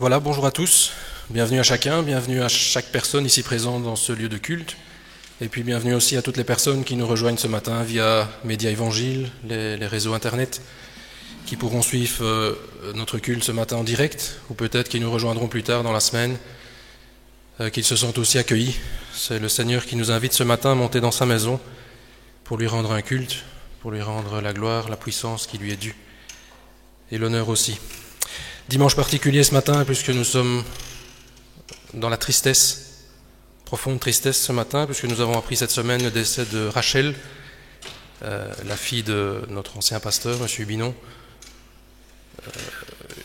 Voilà, bonjour à tous, bienvenue à chacun, bienvenue à chaque personne ici présente dans ce lieu de culte, et puis bienvenue aussi à toutes les personnes qui nous rejoignent ce matin via Média Évangile, les réseaux internet, qui pourront suivre notre culte ce matin en direct, ou peut-être qui nous rejoindront plus tard dans la semaine, qu'ils se sentent aussi accueillis. C'est le Seigneur qui nous invite ce matin à monter dans sa maison pour lui rendre un culte, pour lui rendre la gloire, la puissance qui lui est due, et l'honneur aussi. Dimanche particulier ce matin, puisque nous sommes dans la tristesse, profonde tristesse ce matin, puisque nous avons appris cette semaine le décès de Rachel, la fille de notre ancien pasteur, M. Binon,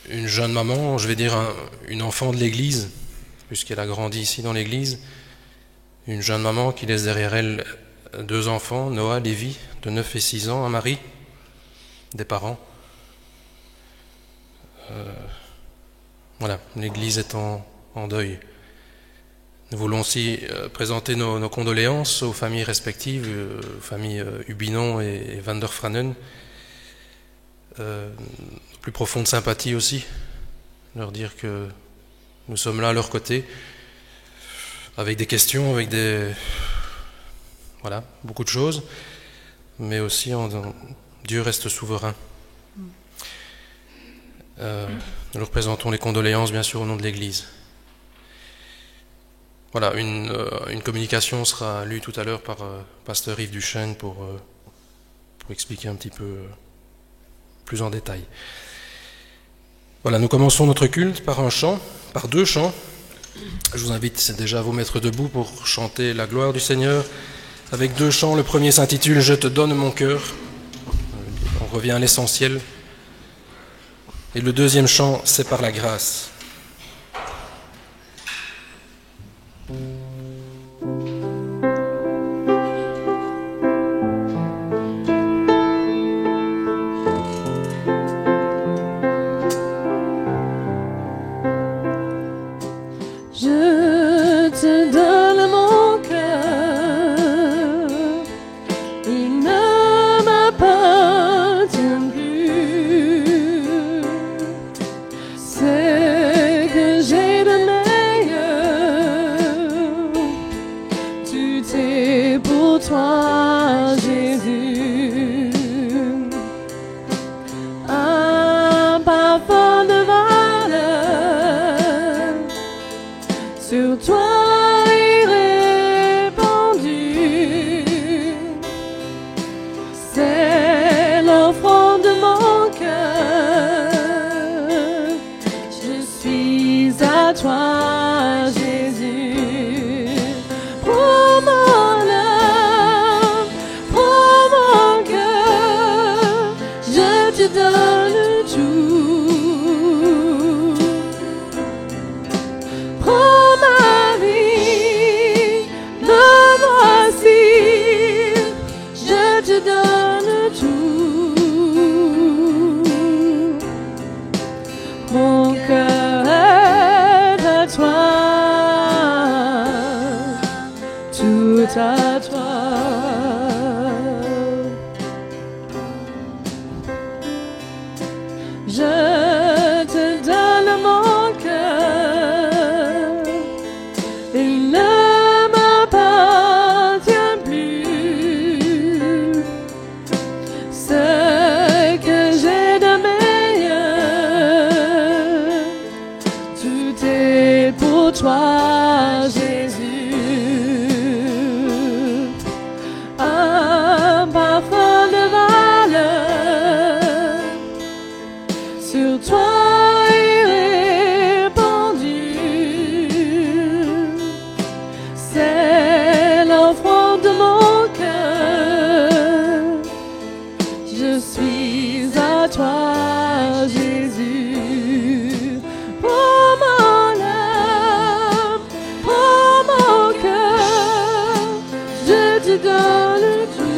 une jeune maman, je vais dire une enfant de l'Église, puisqu'elle a grandi ici dans l'Église, une jeune maman qui laisse derrière elle deux enfants, Noah, Lévi, de 9 et 6 ans, un mari, des parents. Voilà, l'Église est en deuil. Nous voulons aussi présenter nos condoléances aux familles respectives, aux familles Hubinon et Van der Franen. Plus profonde sympathie aussi, leur dire que nous sommes là à leur côté, avec des questions, avec voilà, beaucoup de choses, mais aussi Dieu reste souverain. Nous leur présentons les condoléances, bien sûr, au nom de l'Église. Voilà, une communication sera lue tout à l'heure par pasteur Yves Duchesne pour expliquer un petit peu plus en détail. Voilà, nous commençons notre culte par par deux chants. Je vous invite déjà à vous mettre debout pour chanter la gloire du Seigneur avec deux chants. Le premier s'intitule « Je te donne mon cœur ». On revient à l'essentiel. Et le deuxième chant, c'est par la grâce. Je te donne mon cœur, il ne m'appartient plus. Ce que j'ai de meilleur, tout est pour toi, Jésus. Un parfum de valeur sur toi est répandu. C'est l'offrande de mon cœur. Je suis à toi, Jésus. Prends mon âme, prends mon cœur. Je te donne tout. Prends ma vie, me voici, je te donne tout. Mon cœur est à toi, tout à toi. Je te donne mon cœur, il ne m'appartient plus. Ce que j'ai de meilleur, tout est pour toi, Jésus. Un parfum de valeur sur toi est répandu. C'est l'offrande de mon cœur. Je suis à toi, Jésus. Prends mon âme, prends mon cœur. Je te donne tout.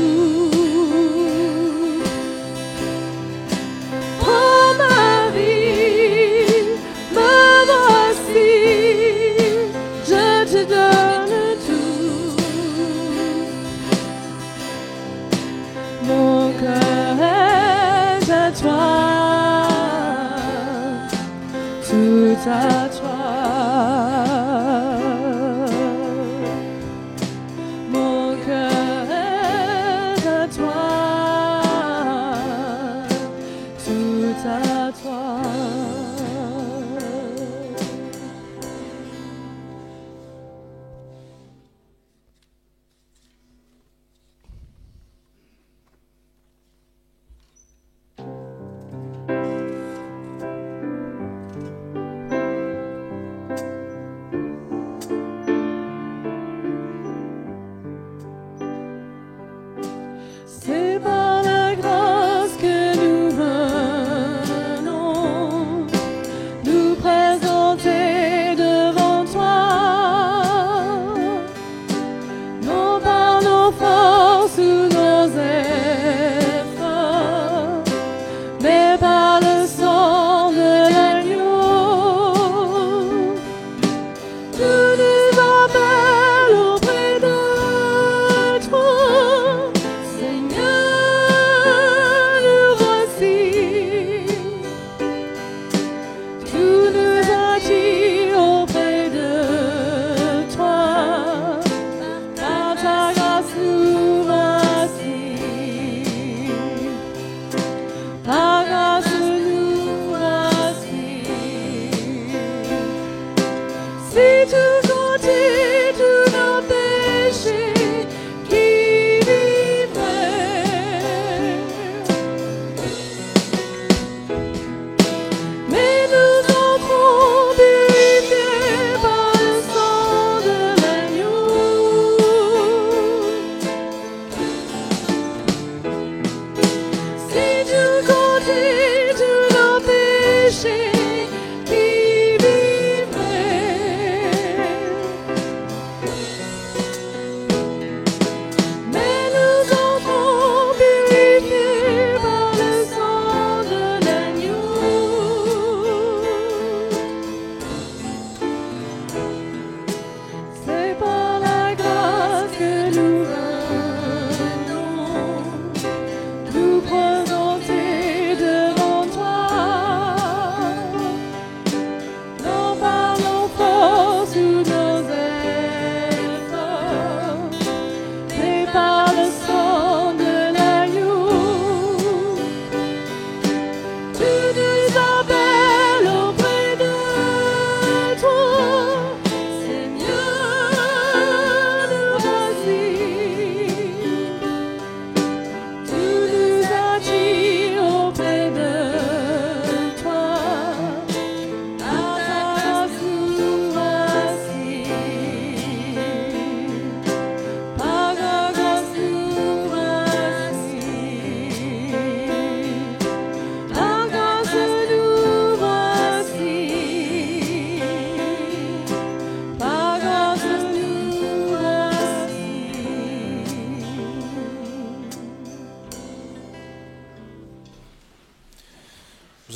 Prends ma vie, me voici, je te donne tout. Mon cœur est à toi, tout à toi.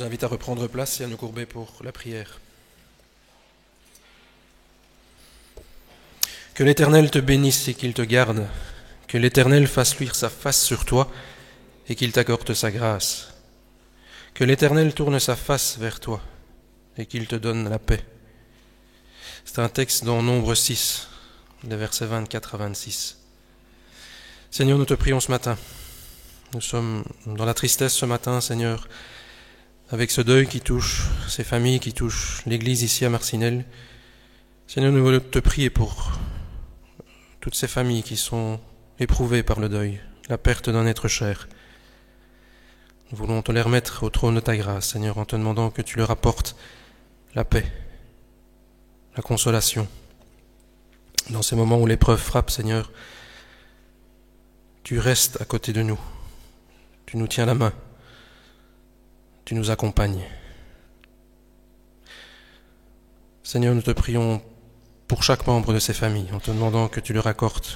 Je vous invite à reprendre place et à nous courber pour la prière. Que l'Éternel te bénisse et qu'il te garde, que l'Éternel fasse luire sa face sur toi et qu'il t'accorde sa grâce. Que l'Éternel tourne sa face vers toi et qu'il te donne la paix. C'est un texte dans Nombre 6, les versets 24 à 26. Seigneur, nous te prions ce matin. Nous sommes dans la tristesse ce matin, Seigneur, avec ce deuil qui touche ces familles, qui touche l'Église ici à Marcinelle. Seigneur, nous voulons te prier pour toutes ces familles qui sont éprouvées par le deuil, la perte d'un être cher. Nous voulons te les remettre au trône de ta grâce, Seigneur, en te demandant que tu leur apportes la paix, la consolation. Dans ces moments où l'épreuve frappe, Seigneur, tu restes à côté de nous. Tu nous tiens la main. Tu nous accompagnes. Seigneur, nous te prions pour chaque membre de ces familles, en te demandant que tu leur accordes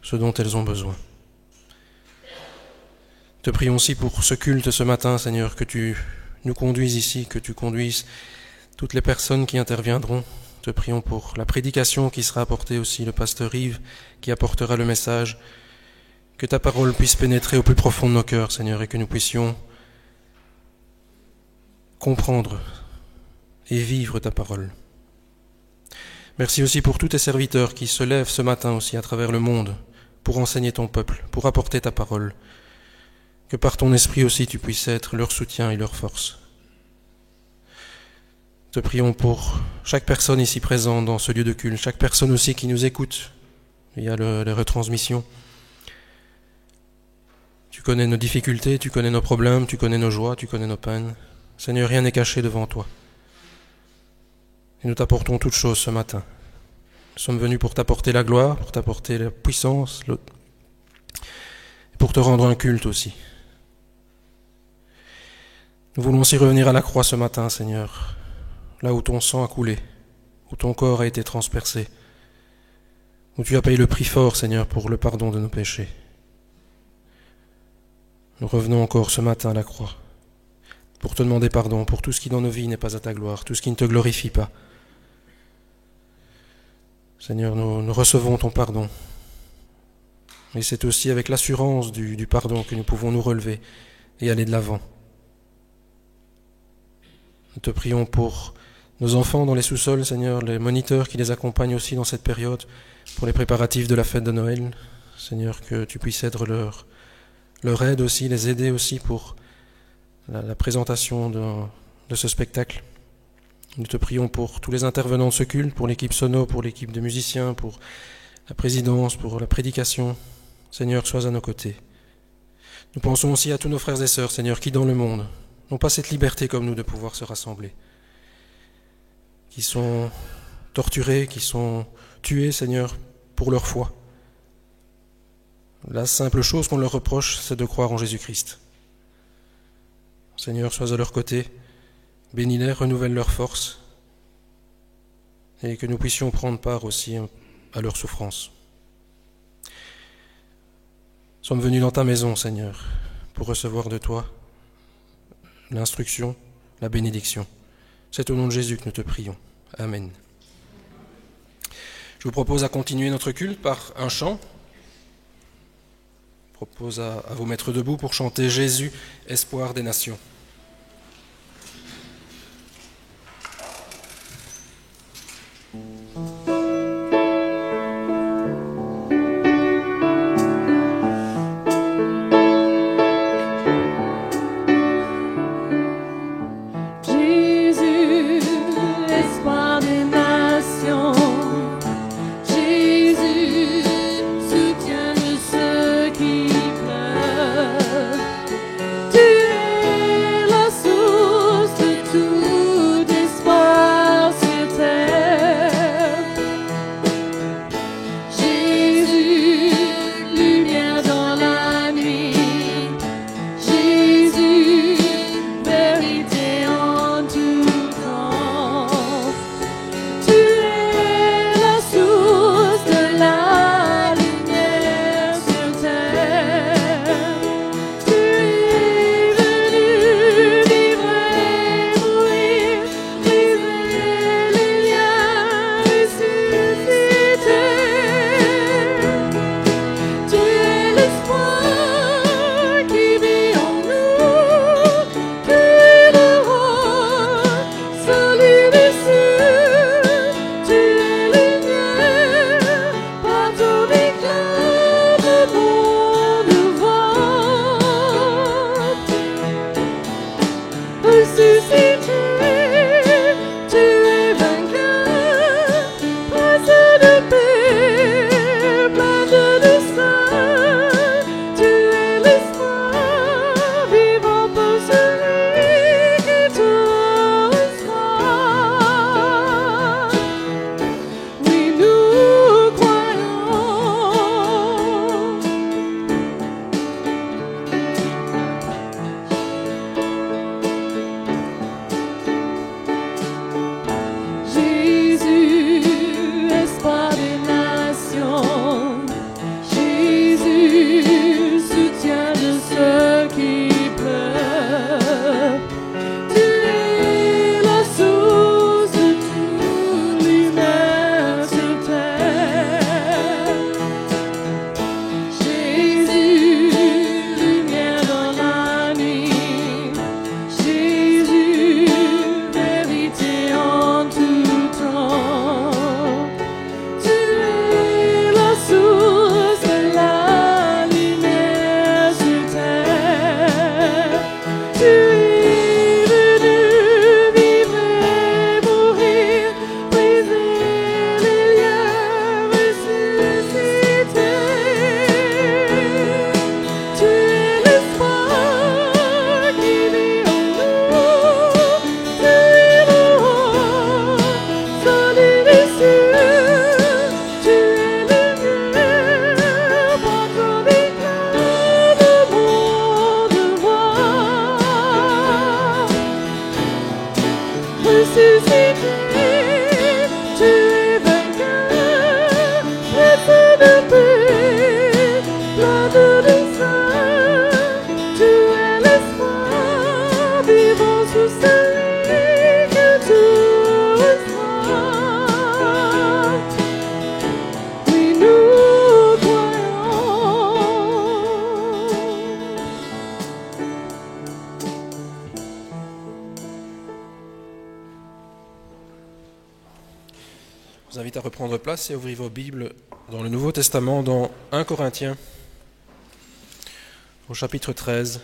ce dont elles ont besoin. Te prions aussi pour ce culte ce matin, Seigneur, que tu nous conduises ici, que tu conduises toutes les personnes qui interviendront. Te prions pour la prédication qui sera apportée aussi, le pasteur Yves qui apportera le message. Que ta parole puisse pénétrer au plus profond de nos cœurs, Seigneur, et que nous puissions comprendre et vivre ta parole. Merci aussi pour tous tes serviteurs qui se lèvent ce matin aussi à travers le monde pour enseigner ton peuple, pour apporter ta parole. Que par ton esprit aussi tu puisses être leur soutien et leur force. Te prions pour chaque personne ici présente dans ce lieu de culte, chaque personne aussi qui nous écoute via les retransmissions. Tu connais nos difficultés, tu connais nos problèmes, tu connais nos joies, tu connais nos peines. Seigneur, rien n'est caché devant toi. Et nous t'apportons toutes choses ce matin. Nous sommes venus pour t'apporter la gloire, pour t'apporter la puissance, et pour te rendre un culte aussi. Nous voulons aussi revenir à la croix ce matin, Seigneur, là où ton sang a coulé, où ton corps a été transpercé, où tu as payé le prix fort, Seigneur, pour le pardon de nos péchés. Nous revenons encore ce matin à la croix, pour te demander pardon pour tout ce qui dans nos vies n'est pas à ta gloire, tout ce qui ne te glorifie pas. Seigneur, nous recevons ton pardon. Et c'est aussi avec l'assurance du pardon que nous pouvons nous relever et aller de l'avant. Nous te prions pour nos enfants dans les sous-sols, Seigneur, les moniteurs qui les accompagnent aussi dans cette période, pour les préparatifs de la fête de Noël. Seigneur, que tu puisses être leur aide aussi, les aider aussi pour la présentation de ce spectacle. Nous te prions pour tous les intervenants de ce culte, pour l'équipe sono, pour l'équipe de musiciens, pour la présidence, pour la prédication. Seigneur, sois à nos côtés. Nous pensons aussi à tous nos frères et sœurs, Seigneur, qui dans le monde n'ont pas cette liberté comme nous de pouvoir se rassembler, qui sont torturés, qui sont tués, Seigneur, pour leur foi. La simple chose qu'on leur reproche, c'est de croire en Jésus-Christ. Seigneur, sois à leur côté, bénis-les, renouvelle leur force, et que nous puissions prendre part aussi à leur souffrance. Nous sommes venus dans ta maison, Seigneur, pour recevoir de toi l'instruction, la bénédiction. C'est au nom de Jésus que nous te prions. Amen. Je vous propose à continuer notre culte par un chant. Je propose à vous mettre debout pour chanter Jésus, espoir des nations. Source de tout espoir sur terre. Je vous invite à reprendre place et à ouvrir vos Bibles dans le Nouveau Testament, dans 1 Corinthiens, au chapitre 13.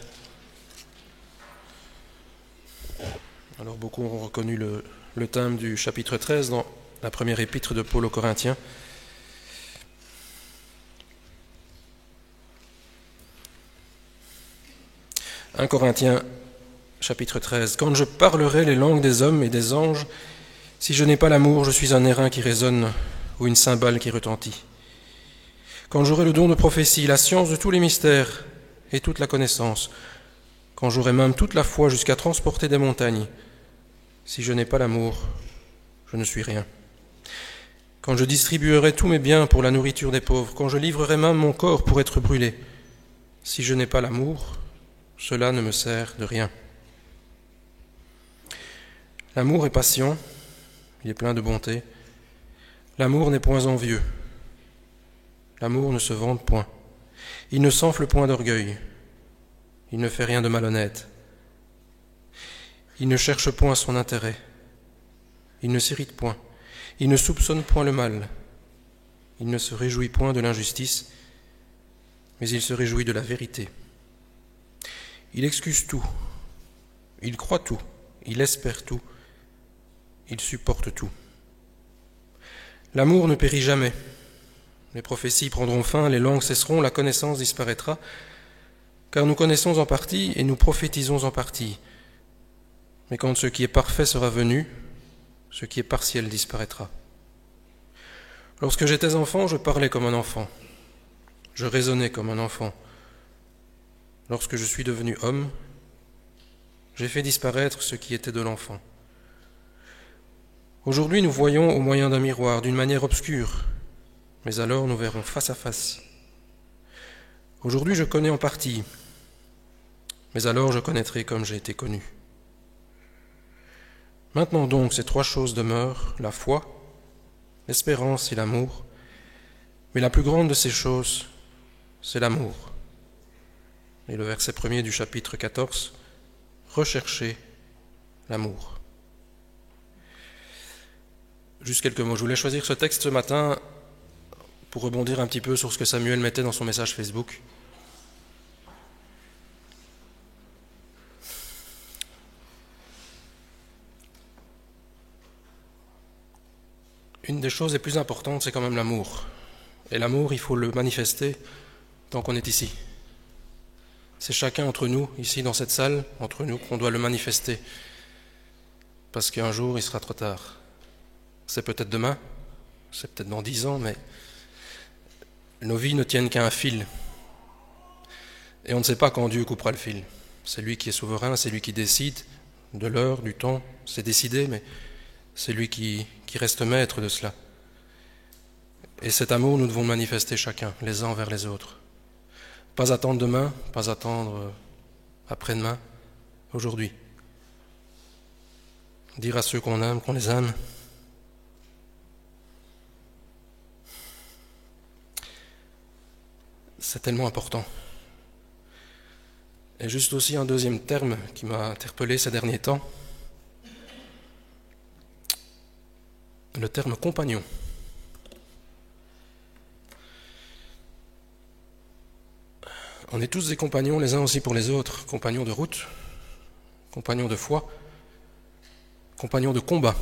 Alors beaucoup ont reconnu le thème du chapitre 13 dans la première épître de Paul aux Corinthiens. « 1 Corinthiens, chapitre 13. Quand je parlerai les langues des hommes et des anges, si je n'ai pas l'amour, je suis un airain qui résonne ou une cymbale qui retentit. Quand j'aurai le don de prophétie, la science de tous les mystères et toute la connaissance, quand j'aurai même toute la foi jusqu'à transporter des montagnes, si je n'ai pas l'amour, je ne suis rien. Quand je distribuerai tous mes biens pour la nourriture des pauvres, quand je livrerai même mon corps pour être brûlé, si je n'ai pas l'amour, cela ne me sert de rien. L'amour est patient, il est plein de bonté. L'amour n'est point envieux. L'amour ne se vante point. Il ne s'enfle point d'orgueil. Il ne fait rien de malhonnête. Il ne cherche point son intérêt. Il ne s'irrite point. Il ne soupçonne point le mal. Il ne se réjouit point de l'injustice, mais il se réjouit de la vérité. Il excuse tout. Il croit tout. Il espère tout. Il supporte tout. L'amour ne périt jamais. Les prophéties prendront fin, les langues cesseront, la connaissance disparaîtra, car nous connaissons en partie et nous prophétisons en partie. Mais quand ce qui est parfait sera venu, ce qui est partiel disparaîtra. Lorsque j'étais enfant, je parlais comme un enfant. Je raisonnais comme un enfant. Lorsque je suis devenu homme, j'ai fait disparaître ce qui était de l'enfant. Aujourd'hui, nous voyons au moyen d'un miroir, d'une manière obscure, mais alors nous verrons face à face. Aujourd'hui, je connais en partie, mais alors je connaîtrai comme j'ai été connu. Maintenant donc, ces trois choses demeurent, la foi, l'espérance et l'amour, mais la plus grande de ces choses, c'est l'amour. Et le verset 1er du chapitre 14, recherchez l'amour. Juste quelques mots. Je voulais choisir ce texte ce matin pour rebondir un petit peu sur ce que Samuel mettait dans son message Facebook. Une des choses les plus importantes, c'est quand même l'amour. Et l'amour, il faut le manifester tant qu'on est ici. C'est chacun entre nous, ici dans cette salle, entre nous, qu'on doit le manifester. Parce qu'un jour, il sera trop tard. C'est peut-être demain, c'est peut-être dans 10 ans, mais nos vies ne tiennent qu'à un fil. Et on ne sait pas quand Dieu coupera le fil. C'est lui qui est souverain, c'est lui qui décide de l'heure, du temps, c'est décidé, mais c'est lui qui reste maître de cela. Et cet amour, nous devons le manifester chacun, les uns envers les autres. Pas attendre demain, pas attendre après-demain, aujourd'hui. Dire à ceux qu'on aime, qu'on les aime. C'est tellement important. Et juste aussi un deuxième terme qui m'a interpellé ces derniers temps, le terme compagnon. On est tous des compagnons les uns aussi pour les autres, compagnons de route, compagnons de foi, compagnons de combat.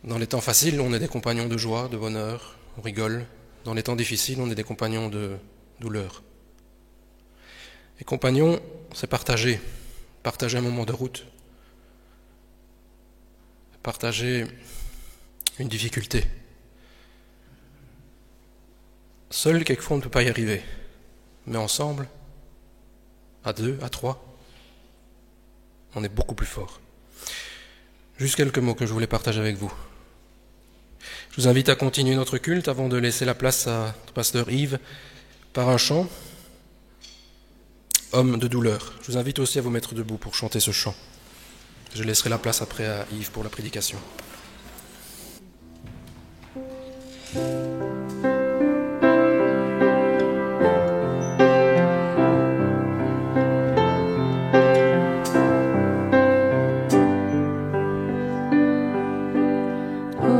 Dans les temps faciles, on est des compagnons de joie, de bonheur, on rigole. Dans les temps difficiles, on est des compagnons de douleur. Et compagnons, c'est partager un moment de route, partager une difficulté. Seul, quelquefois, on ne peut pas y arriver, mais ensemble, à 2, à 3, on est beaucoup plus fort. Juste quelques mots que je voulais partager avec vous. Je vous invite à continuer notre culte avant de laisser la place à notre pasteur Yves par un chant, Homme de douleur. Je vous invite aussi à vous mettre debout pour chanter ce chant. Je laisserai la place après à Yves pour la prédication. Oh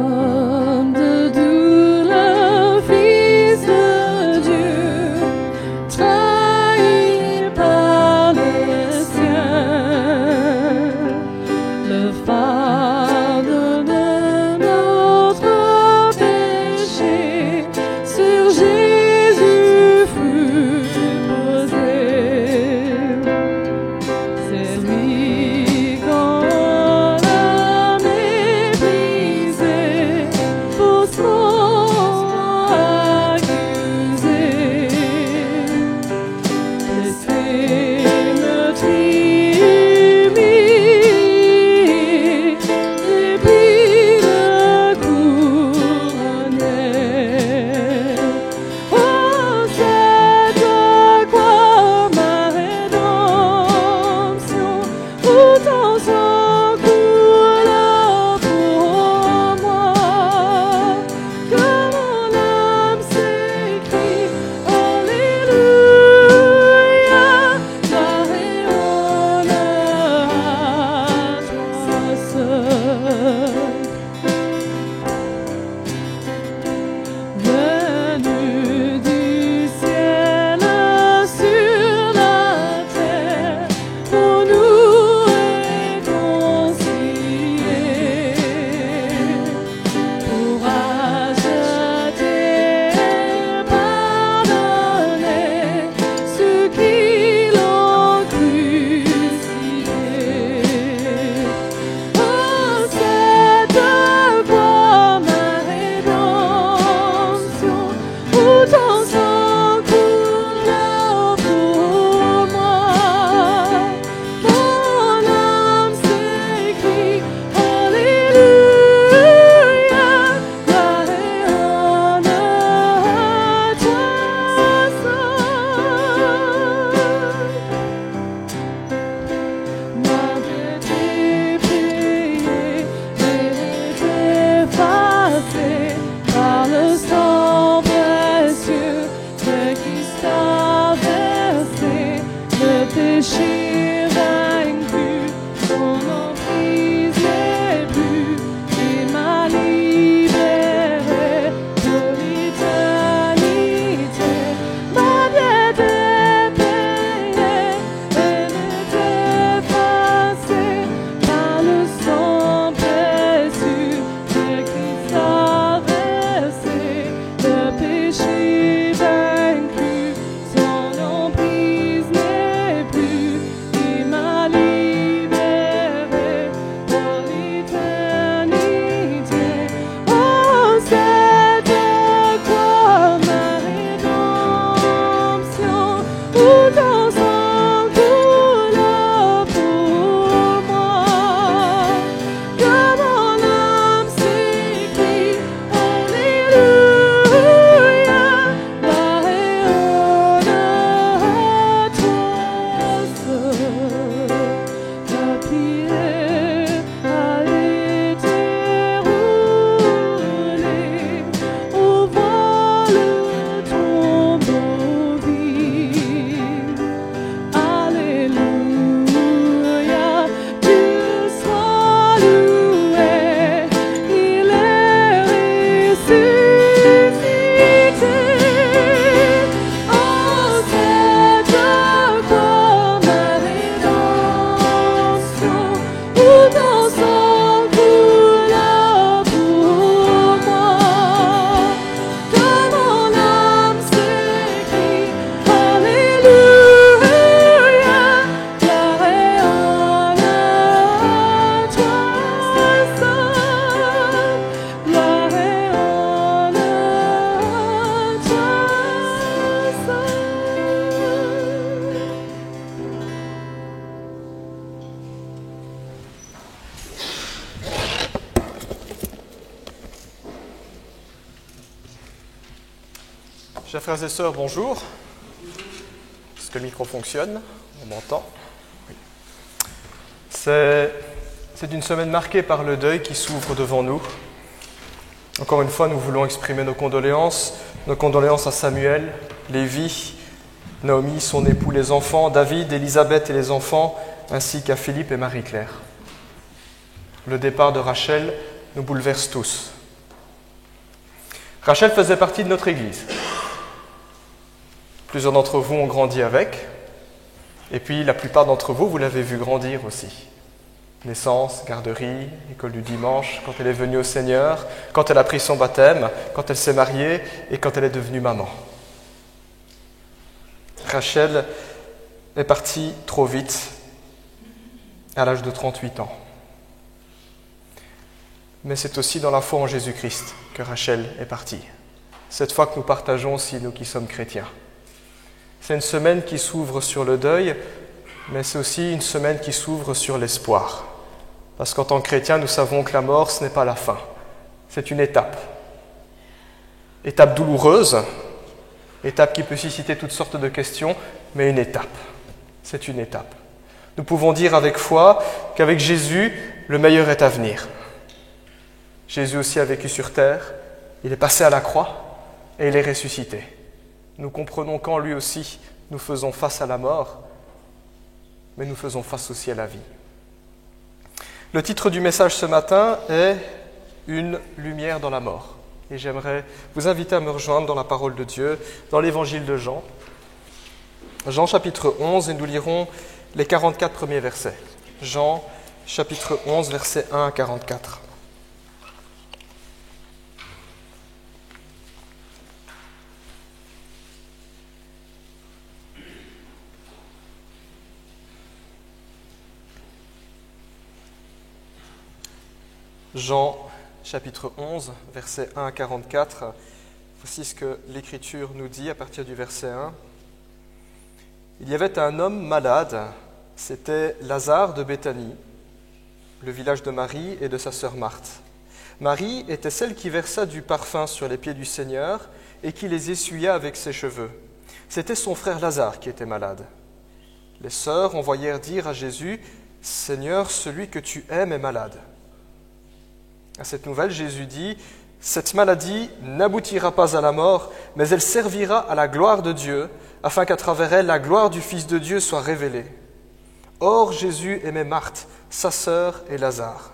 Chers frères et sœurs, bonjour. Est-ce que le micro fonctionne? On m'entend? Oui. C'est une semaine marquée par le deuil qui s'ouvre devant nous. Encore une fois, nous voulons exprimer nos condoléances à Samuel, Lévi, Naomi, son époux, les enfants, David, Élisabeth et les enfants, ainsi qu'à Philippe et Marie-Claire. Le départ de Rachel nous bouleverse tous. Rachel faisait partie de notre Église. Plusieurs d'entre vous ont grandi avec, et puis la plupart d'entre vous, vous l'avez vu grandir aussi. Naissance, garderie, école du dimanche, quand elle est venue au Seigneur, quand elle a pris son baptême, quand elle s'est mariée et quand elle est devenue maman. Rachel est partie trop vite, à l'âge de 38 ans. Mais c'est aussi dans la foi en Jésus-Christ que Rachel est partie. Cette foi que nous partageons aussi, nous qui sommes chrétiens. C'est une semaine qui s'ouvre sur le deuil, mais c'est aussi une semaine qui s'ouvre sur l'espoir. Parce qu'en tant que chrétiens, nous savons que la mort, ce n'est pas la fin. C'est une étape. Étape douloureuse, étape qui peut susciter toutes sortes de questions, mais une étape. C'est une étape. Nous pouvons dire avec foi qu'avec Jésus, le meilleur est à venir. Jésus aussi a vécu sur terre, il est passé à la croix et il est ressuscité. Nous comprenons qu'en lui aussi, nous faisons face à la mort, mais nous faisons face aussi à la vie. Le titre du message ce matin est « Une lumière dans la mort ». Et j'aimerais vous inviter à me rejoindre dans la parole de Dieu, dans l'évangile de Jean. Jean chapitre 11, et nous lirons les 44 premiers versets. Jean chapitre 11, versets 1 à 44. Jean chapitre 11, versets 1 à 44. Voici ce que l'Écriture nous dit à partir du verset 1. Il y avait un homme malade, c'était Lazare de Béthanie, le village de Marie et de sa sœur Marthe. Marie était celle qui versa du parfum sur les pieds du Seigneur et qui les essuya avec ses cheveux. C'était son frère Lazare qui était malade. Les sœurs envoyèrent dire à Jésus, « Seigneur, celui que tu aimes est malade. » À cette nouvelle, Jésus dit, « Cette maladie n'aboutira pas à la mort, mais elle servira à la gloire de Dieu, afin qu'à travers elle, la gloire du Fils de Dieu soit révélée. » Or, Jésus aimait Marthe, sa sœur et Lazare.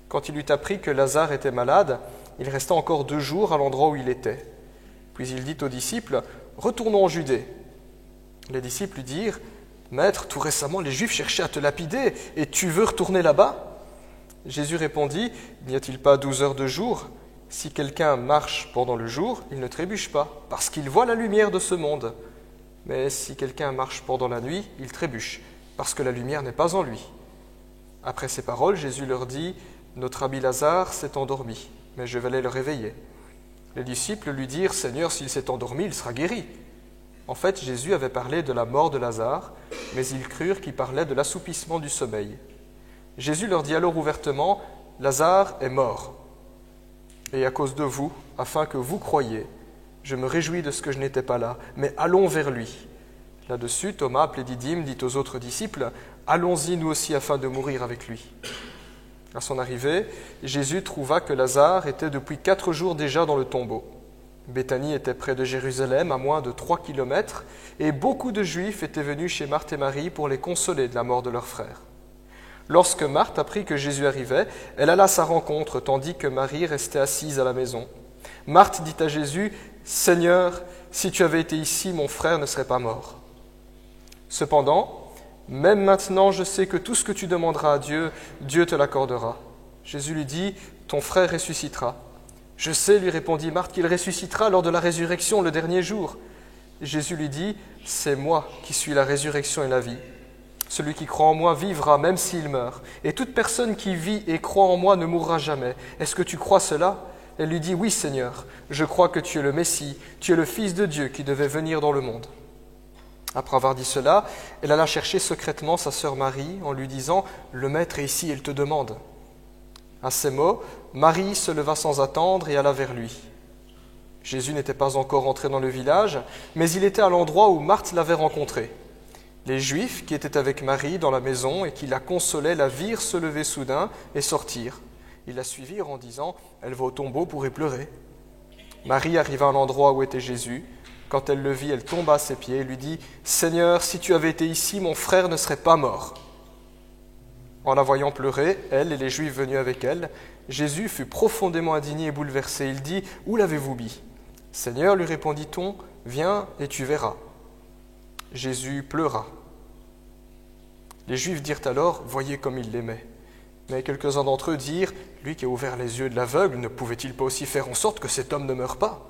Quand il eut appris que Lazare était malade, il resta encore 2 jours à l'endroit où il était. Puis il dit aux disciples, « Retournons en Judée. » Les disciples lui dirent, « Maître, tout récemment les Juifs cherchaient à te lapider, et tu veux retourner là-bas ?» Jésus répondit, « N'y a-t-il pas 12 heures de jour? Si quelqu'un marche pendant le jour, il ne trébuche pas, parce qu'il voit la lumière de ce monde. Mais si quelqu'un marche pendant la nuit, il trébuche, parce que la lumière n'est pas en lui. » Après ces paroles, Jésus leur dit, « Notre ami Lazare s'est endormi, mais je vais aller le réveiller. » Les disciples lui dirent, « Seigneur, s'il s'est endormi, il sera guéri. » En fait, Jésus avait parlé de la mort de Lazare, mais ils crurent qu'il parlait de l'assoupissement du sommeil. Jésus leur dit alors ouvertement, « Lazare est mort. Et à cause de vous, afin que vous croyiez, je me réjouis de ce que je n'étais pas là, mais allons vers lui. » Là-dessus, Thomas, appelé Didyme, dit aux autres disciples, « Allons-y nous aussi afin de mourir avec lui. » À son arrivée, Jésus trouva que Lazare était depuis 4 jours déjà dans le tombeau. Béthanie était près de Jérusalem, à moins de 3 kilomètres, et beaucoup de Juifs étaient venus chez Marthe et Marie pour les consoler de la mort de leur frère. Lorsque Marthe apprit que Jésus arrivait, elle alla à sa rencontre, tandis que Marie restait assise à la maison. Marthe dit à Jésus, « Seigneur, si tu avais été ici, mon frère ne serait pas mort. » Cependant, même maintenant, je sais que tout ce que tu demanderas à Dieu, Dieu te l'accordera. Jésus lui dit, « Ton frère ressuscitera. » « Je sais, lui répondit Marthe, qu'il ressuscitera lors de la résurrection le dernier jour. » Jésus lui dit, « C'est moi qui suis la résurrection et la vie. Celui qui croit en moi vivra même s'il meurt. Et toute personne qui vit et croit en moi ne mourra jamais. Est-ce que tu crois cela ?» Elle lui dit, « Oui, Seigneur, je crois que tu es le Messie, tu es le Fils de Dieu qui devait venir dans le monde. » Après avoir dit cela, elle alla chercher secrètement sa sœur Marie en lui disant, « Le Maître est ici, il te demande. » À ces mots, Marie se leva sans attendre et alla vers lui. Jésus n'était pas encore entré dans le village, mais il était à l'endroit où Marthe l'avait rencontré. Les Juifs qui étaient avec Marie dans la maison et qui la consolaient la virent se lever soudain et sortir. Ils la suivirent en disant « Elle va au tombeau pour y pleurer ». Marie arriva à l'endroit où était Jésus. Quand elle le vit, elle tomba à ses pieds et lui dit « Seigneur, si tu avais été ici, mon frère ne serait pas mort. » En la voyant pleurer, elle et les Juifs venus avec elle, Jésus fut profondément indigné et bouleversé. Il dit « Où l'avez-vous mis ?»« Seigneur, lui répondit-on, viens et tu verras. » Jésus pleura. Les Juifs dirent alors « Voyez comme il l'aimait. » Mais quelques-uns d'entre eux dirent « Lui qui a ouvert les yeux de l'aveugle, ne pouvait-il pas aussi faire en sorte que cet homme ne meure pas ?»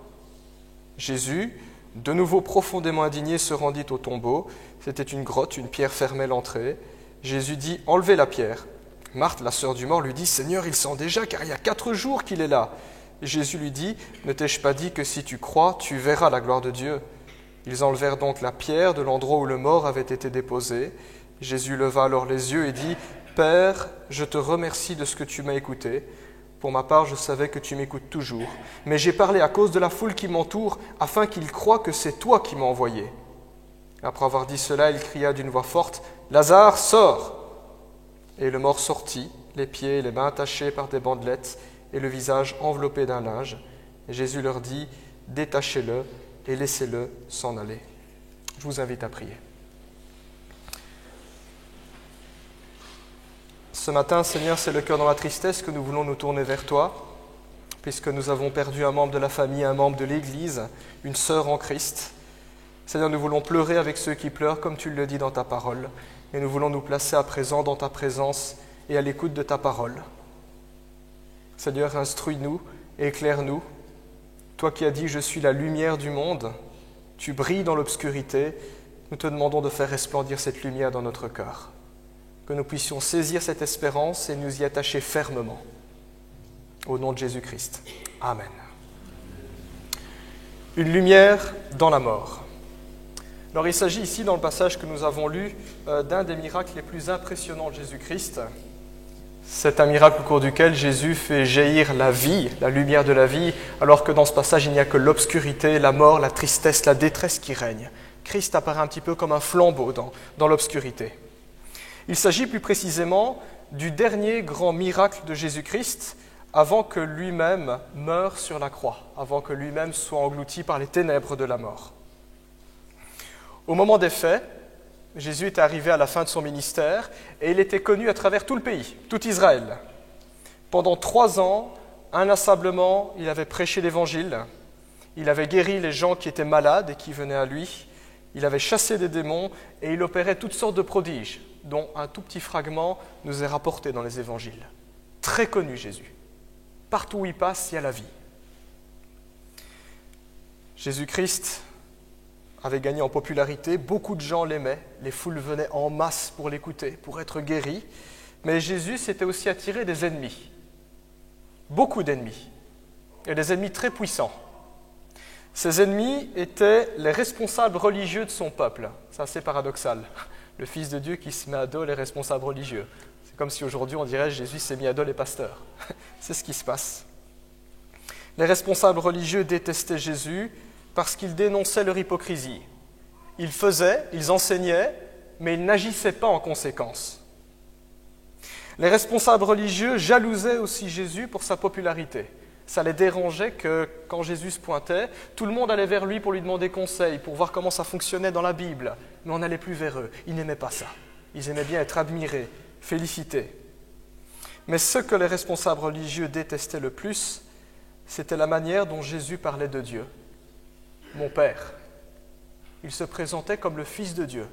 Jésus, de nouveau profondément indigné, se rendit au tombeau. C'était une grotte, une pierre fermait l'entrée. Jésus dit « Enlevez la pierre. » Marthe, la sœur du mort, lui dit « Seigneur, il sent déjà, car il y a 4 jours qu'il est là. » Jésus lui dit « Ne t'ai-je pas dit que si tu crois, tu verras la gloire de Dieu ?» Ils enlevèrent donc la pierre de l'endroit où le mort avait été déposé. Jésus leva alors les yeux et dit « Père, je te remercie de ce que tu m'as écouté. Pour ma part, je savais que tu m'écoutes toujours. Mais j'ai parlé à cause de la foule qui m'entoure, afin qu'ils croient que c'est toi qui m'as envoyé. » Après avoir dit cela, il cria d'une voix forte « Lazare, sors !» Et le mort sortit, les pieds et les mains attachés par des bandelettes et le visage enveloppé d'un linge. Et Jésus leur dit « Détachez-le et laissez-le s'en aller. » Je vous invite à prier. Ce matin, Seigneur, c'est le cœur dans la tristesse que nous voulons nous tourner vers toi, puisque nous avons perdu un membre de la famille, un membre de l'Église, une sœur en Christ. Seigneur, nous voulons pleurer avec ceux qui pleurent, comme tu le dis dans ta parole, et nous voulons nous placer à présent dans ta présence et à l'écoute de ta parole. Seigneur, instruis-nous et éclaire-nous. Toi qui as dit « Je suis la lumière du monde », tu brilles dans l'obscurité, nous te demandons de faire resplendir cette lumière dans notre cœur. Que nous puissions saisir cette espérance et nous y attacher fermement. Au nom de Jésus-Christ. Amen. Une lumière dans la mort. Alors il s'agit ici, dans le passage que nous avons lu, d'un des miracles les plus impressionnants de Jésus-Christ. C'est un miracle au cours duquel Jésus fait jaillir la vie, la lumière de la vie, alors que dans ce passage, il n'y a que l'obscurité, la mort, la tristesse, la détresse qui règnent. Christ apparaît un petit peu comme un flambeau dans l'obscurité. Il s'agit plus précisément du dernier grand miracle de Jésus-Christ avant que lui-même meure sur la croix, avant que lui-même soit englouti par les ténèbres de la mort. Au moment des faits, Jésus est arrivé à la fin de son ministère et il était connu à travers tout le pays, tout Israël. Pendant 3 ans, inlassablement, il avait prêché l'Évangile, il avait guéri les gens qui étaient malades et qui venaient à lui, il avait chassé des démons et il opérait toutes sortes de prodiges, dont un tout petit fragment nous est rapporté dans les Évangiles. Très connu Jésus. Partout où il passe, il y a la vie. Jésus-Christ avait gagné en popularité, beaucoup de gens l'aimaient, les foules venaient en masse pour l'écouter, pour être guéris, mais Jésus s'était aussi attiré des ennemis, beaucoup d'ennemis, et des ennemis très puissants. Ces ennemis étaient les responsables religieux de son peuple. C'est assez paradoxal, le Fils de Dieu qui se met à dos les responsables religieux. C'est comme si aujourd'hui on dirait Jésus s'est mis à dos les pasteurs. C'est ce qui se passe. Les responsables religieux détestaient Jésus, parce qu'ils dénonçaient leur hypocrisie. Ils faisaient, ils enseignaient, mais ils n'agissaient pas en conséquence. Les responsables religieux jalousaient aussi Jésus pour sa popularité. Ça les dérangeait que, quand Jésus se pointait, tout le monde allait vers lui pour lui demander conseil, pour voir comment ça fonctionnait dans la Bible, mais on n'allait plus vers eux. Ils n'aimaient pas ça. Ils aimaient bien être admirés, félicités. Mais ce que les responsables religieux détestaient le plus, c'était la manière dont Jésus parlait de Dieu. Mon Père. Il se présentait comme le Fils de Dieu.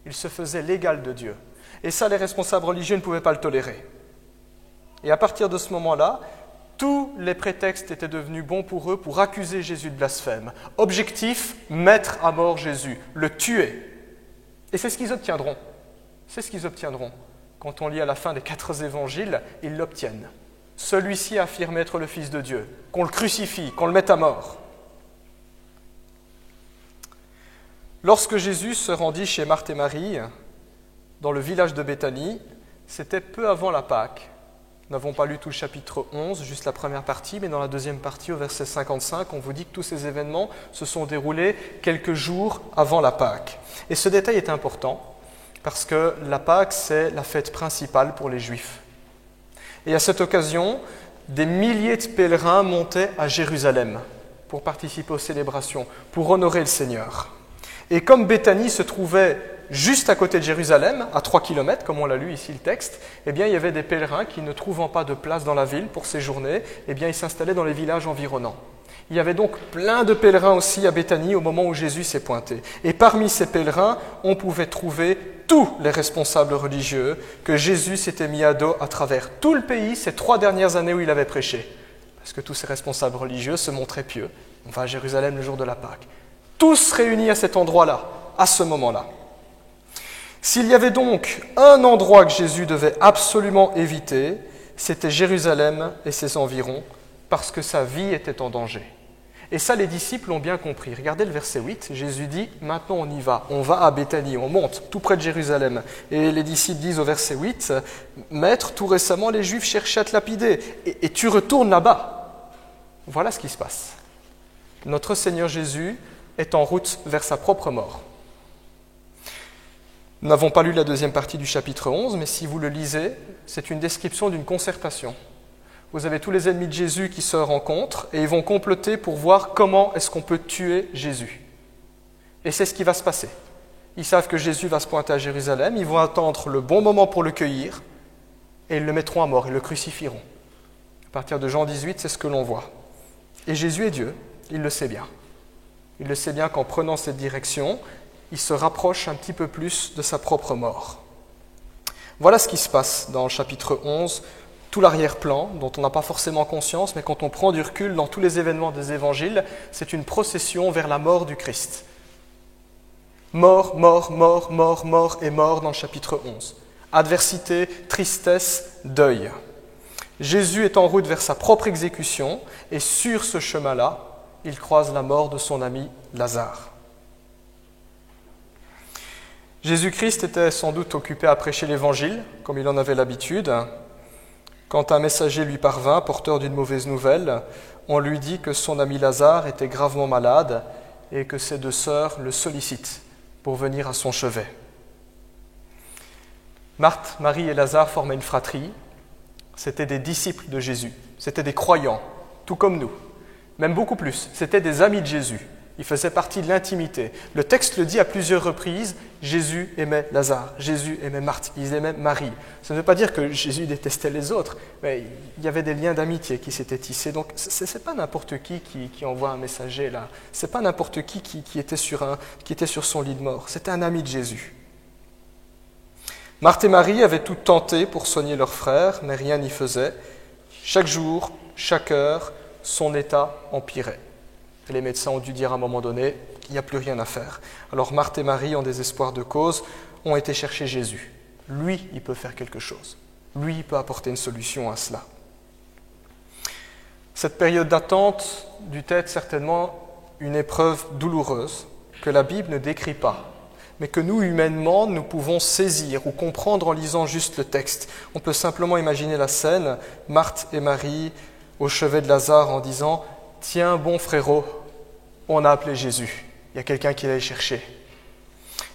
Il se faisait l'égal de Dieu. Et ça, les responsables religieux ne pouvaient pas le tolérer. Et à partir de ce moment-là, tous les prétextes étaient devenus bons pour eux pour accuser Jésus de blasphème. Objectif, mettre à mort Jésus, le tuer. Et c'est ce qu'ils obtiendront. C'est ce qu'ils obtiendront. Quand on lit à la fin des 4 évangiles, ils l'obtiennent. Celui-ci affirme être le Fils de Dieu, qu'on le crucifie, qu'on le mette à mort. Lorsque Jésus se rendit chez Marthe et Marie, dans le village de Béthanie, c'était peu avant la Pâque. Nous n'avons pas lu tout le chapitre 11, juste la première partie, mais dans la deuxième partie, au verset 55, on vous dit que tous ces événements se sont déroulés quelques jours avant la Pâque. Et ce détail est important, parce que la Pâque, c'est la fête principale pour les Juifs. Et à cette occasion, des milliers de pèlerins montaient à Jérusalem pour participer aux célébrations, pour honorer le Seigneur. Et comme Béthanie se trouvait juste à côté de Jérusalem, à 3 kilomètres, comme on l'a lu ici le texte, eh bien, il y avait des pèlerins qui, ne trouvant pas de place dans la ville pour séjourner, eh bien, ils s'installaient dans les villages environnants. Il y avait donc plein de pèlerins aussi à Béthanie au moment où Jésus s'est pointé. Et parmi ces pèlerins, on pouvait trouver tous les responsables religieux que Jésus s'était mis à dos à travers tout le pays ces 3 dernières années où il avait prêché. Parce que tous ces responsables religieux se montraient pieux. On va à Jérusalem le jour de la Pâque. Tous réunis à cet endroit-là, à ce moment-là. S'il y avait donc un endroit que Jésus devait absolument éviter, c'était Jérusalem et ses environs, parce que sa vie était en danger. Et ça, les disciples l'ont bien compris. Regardez le verset 8, Jésus dit « Maintenant on y va, on va à Béthanie, on monte tout près de Jérusalem. » Et les disciples disent au verset 8 « Maître, tout récemment les Juifs cherchaient à te lapider, et tu retournes là-bas. » Voilà ce qui se passe. Notre Seigneur Jésus est en route vers sa propre mort. Nous n'avons pas lu la deuxième partie du chapitre 11, mais si vous le lisez, c'est une description d'une concertation. Vous avez tous les ennemis de Jésus qui se rencontrent et ils vont comploter pour voir comment est-ce qu'on peut tuer Jésus. Et c'est ce qui va se passer. Ils savent que Jésus va se pointer à Jérusalem, ils vont attendre le bon moment pour le cueillir et ils le mettront à mort, ils le crucifieront. À partir de Jean 18, c'est ce que l'on voit. Et Jésus est Dieu, il le sait bien. Il le sait bien qu'en prenant cette direction, il se rapproche un petit peu plus de sa propre mort. Voilà ce qui se passe dans le chapitre 11, tout l'arrière-plan, dont on n'a pas forcément conscience, mais quand on prend du recul dans tous les événements des évangiles, c'est une procession vers la mort du Christ. Mort, mort, mort, mort, mort et mort dans le chapitre 11. Adversité, tristesse, deuil. Jésus est en route vers sa propre exécution, et sur ce chemin-là, il croise la mort de son ami Lazare. Jésus-Christ était sans doute occupé à prêcher l'Évangile, comme il en avait l'habitude. Quand un messager lui parvint, porteur d'une mauvaise nouvelle, on lui dit que son ami Lazare était gravement malade et que ses 2 sœurs le sollicitent pour venir à son chevet. Marthe, Marie et Lazare formaient une fratrie. C'étaient des disciples de Jésus, c'étaient des croyants, tout comme nous, même beaucoup plus. C'étaient des amis de Jésus. Il faisait partie de l'intimité. Le texte le dit à plusieurs reprises, Jésus aimait Lazare, Jésus aimait Marthe, ils aimaient Marie. Ça ne veut pas dire que Jésus détestait les autres, mais il y avait des liens d'amitié qui s'étaient tissés. Donc ce n'est pas n'importe qui envoie un messager là. Ce n'est pas n'importe qui était sur son lit de mort. C'était un ami de Jésus. Marthe et Marie avaient tout tenté pour soigner leur frère, mais rien n'y faisait. Chaque jour, chaque heure, son état empirait. Et les médecins ont dû dire à un moment donné, il n'y a plus rien à faire. Alors Marthe et Marie, en désespoir de cause, ont été chercher Jésus. Lui, il peut faire quelque chose. Lui, il peut apporter une solution à cela. Cette période d'attente dut être certainement une épreuve douloureuse que la Bible ne décrit pas, mais que nous, humainement, nous pouvons saisir ou comprendre en lisant juste le texte. On peut simplement imaginer la scène, Marthe et Marie au chevet de Lazare en disant « Tiens, bon frérot, on a appelé Jésus, il y a quelqu'un qui l'allait chercher. »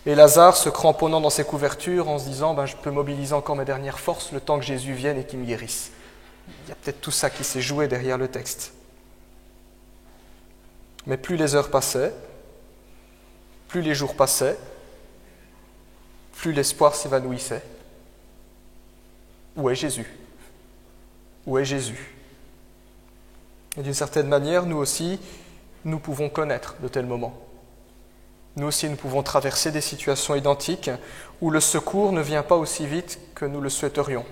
Et Lazare se cramponnant dans ses couvertures en se disant « Je peux mobiliser encore mes dernières forces le temps que Jésus vienne et qu'il me guérisse. » Il y a peut-être tout ça qui s'est joué derrière le texte. Mais plus les heures passaient, plus les jours passaient, plus l'espoir s'évanouissait. Où est Jésus ? Où est Jésus ? Et d'une certaine manière, nous aussi, nous pouvons connaître de tels moments. Nous aussi, nous pouvons traverser des situations identiques où le secours ne vient pas aussi vite que nous le souhaiterions,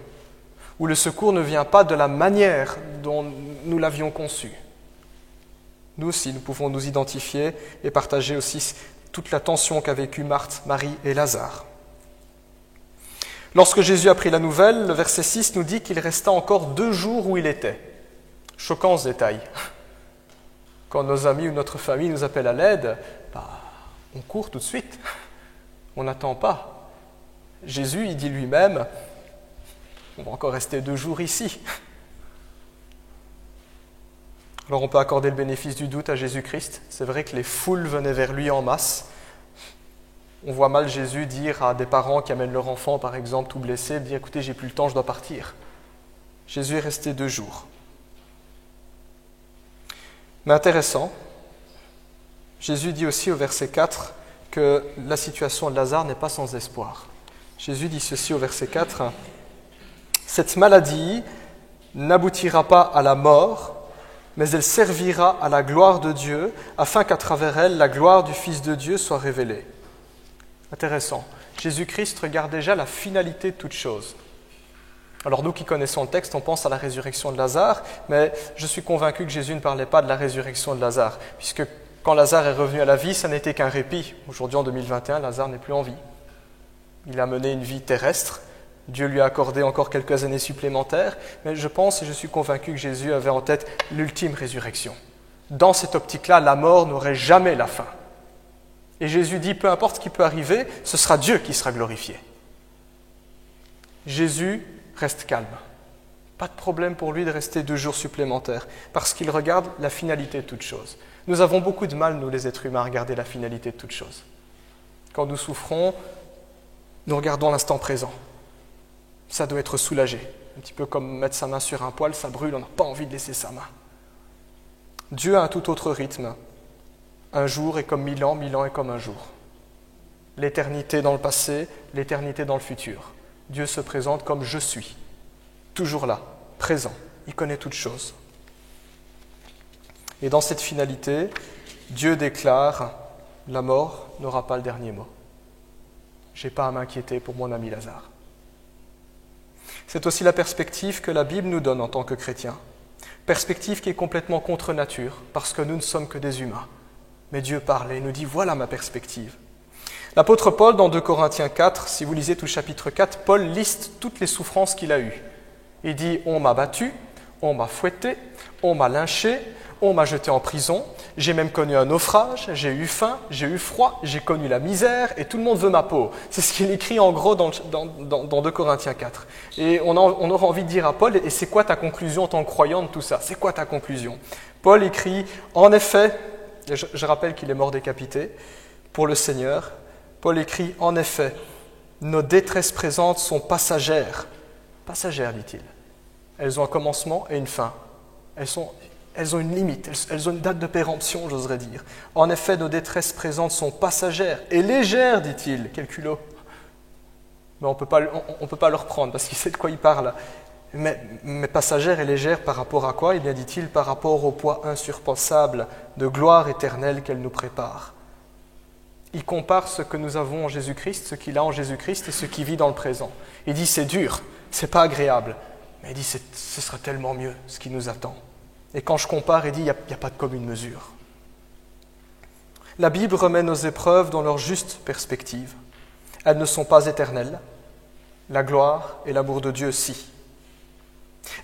où le secours ne vient pas de la manière dont nous l'avions conçu. Nous aussi, nous pouvons nous identifier et partager aussi toute la tension qu'a vécue Marthe, Marie et Lazare. Lorsque Jésus a pris la nouvelle, le verset 6 nous dit qu'il resta encore 2 jours où il était. Choquant ce détail. Quand nos amis ou notre famille nous appellent à l'aide, on court tout de suite. On n'attend pas. Jésus, il dit lui-même, on va encore rester 2 jours ici. Alors on peut accorder le bénéfice du doute à Jésus-Christ. C'est vrai que les foules venaient vers lui en masse. On voit mal Jésus dire à des parents qui amènent leur enfant, par exemple, tout blessé, dire « Écoutez, j'ai plus le temps, je dois partir ». Jésus est resté 2 jours. Mais intéressant, Jésus dit aussi au verset 4 que la situation de Lazare n'est pas sans espoir. Jésus dit ceci au verset 4, « Cette maladie n'aboutira pas à la mort, mais elle servira à la gloire de Dieu, afin qu'à travers elle, la gloire du Fils de Dieu soit révélée. » Intéressant. Jésus-Christ regarde déjà la finalité de toute chose. Alors nous qui connaissons le texte, on pense à la résurrection de Lazare, mais je suis convaincu que Jésus ne parlait pas de la résurrection de Lazare, puisque quand Lazare est revenu à la vie, ça n'était qu'un répit. Aujourd'hui, en 2021, Lazare n'est plus en vie. Il a mené une vie terrestre. Dieu lui a accordé encore quelques années supplémentaires, mais je pense et je suis convaincu que Jésus avait en tête l'ultime résurrection. Dans cette optique-là, la mort n'aurait jamais la fin. Et Jésus dit, peu importe ce qui peut arriver, ce sera Dieu qui sera glorifié. Jésus reste calme. Pas de problème pour lui de rester 2 jours supplémentaires, parce qu'il regarde la finalité de toute chose. Nous avons beaucoup de mal, nous les êtres humains, à regarder la finalité de toute chose. Quand nous souffrons, nous regardons l'instant présent. Ça doit être soulagé. Un petit peu comme mettre sa main sur un poêle, ça brûle, on n'a pas envie de laisser sa main. Dieu a un tout autre rythme. Un jour est comme 1000 ans est comme un jour. L'éternité dans le passé, l'éternité dans le futur. Dieu se présente comme je suis, toujours là, présent. Il connaît toutes choses. Et dans cette finalité, Dieu déclare « La mort n'aura pas le dernier mot. Je n'ai pas à m'inquiéter pour mon ami Lazare. » C'est aussi la perspective que la Bible nous donne en tant que chrétiens. Perspective qui est complètement contre nature, parce que nous ne sommes que des humains. Mais Dieu parle et nous dit « Voilà ma perspective. » L'apôtre Paul, dans 2 Corinthiens 4, si vous lisez tout le chapitre 4, Paul liste toutes les souffrances qu'il a eues. Il dit « On m'a battu, on m'a fouetté, on m'a lynché, on m'a jeté en prison, j'ai même connu un naufrage, j'ai eu faim, j'ai eu froid, j'ai connu la misère et tout le monde veut ma peau. » C'est ce qu'il écrit en gros dans 2 Corinthiens 4. Et on aura envie de dire à Paul « Et c'est quoi ta conclusion en tant que croyant de tout ça ? C'est quoi ta conclusion ?» Paul écrit « En effet, je rappelle qu'il est mort décapité pour le Seigneur, Paul écrit « En effet, nos détresses présentes sont passagères. » Passagères, dit-il. Elles ont un commencement et une fin. Elles ont une limite, elles ont une date de péremption, j'oserais dire. En effet, nos détresses présentes sont passagères et légères, dit-il. Quel culot. Mais on ne peut pas le reprendre parce qu'il sait de quoi il parle. Mais passagères et légères par rapport à quoi ? Eh bien, dit-il, par rapport au poids insurpassable de gloire éternelle qu'elle nous prépare. Il compare ce que nous avons en Jésus-Christ, ce qu'il a en Jésus-Christ et ce qu'il vit dans le présent. Il dit c'est dur, c'est pas agréable, mais il dit ce sera tellement mieux ce qui nous attend. Et quand je compare, il dit il n'y a pas de commune mesure. La Bible remet nos épreuves dans leur juste perspective. Elles ne sont pas éternelles, la gloire et l'amour de Dieu si.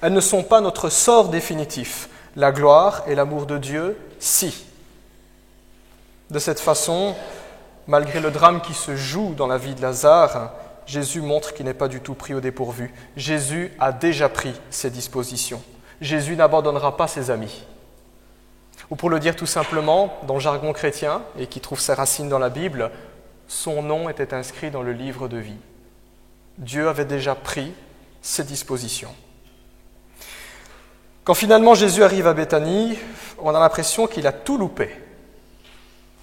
Elles ne sont pas notre sort définitif, la gloire et l'amour de Dieu si. De cette façon, malgré le drame qui se joue dans la vie de Lazare, Jésus montre qu'il n'est pas du tout pris au dépourvu. Jésus a déjà pris ses dispositions. Jésus n'abandonnera pas ses amis. Ou pour le dire tout simplement, dans le jargon chrétien, et qui trouve ses racines dans la Bible, son nom était inscrit dans le livre de vie. Dieu avait déjà pris ses dispositions. Quand finalement Jésus arrive à Béthanie, on a l'impression qu'il a tout loupé.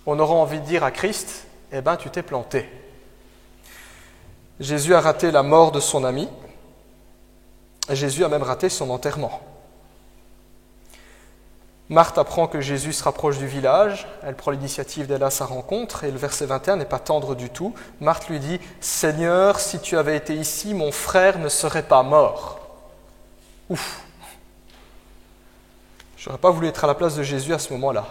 On aura envie de dire à Christ, eh ben tu t'es planté. Jésus a raté la mort de son ami, et Jésus a même raté son enterrement. Marthe apprend que Jésus se rapproche du village, elle prend l'initiative d'aller à sa rencontre, et le verset 21 n'est pas tendre du tout. Marthe lui dit « Seigneur, si tu avais été ici, mon frère ne serait pas mort. » Ouf. Je n'aurais pas voulu être à la place de Jésus à ce moment-là.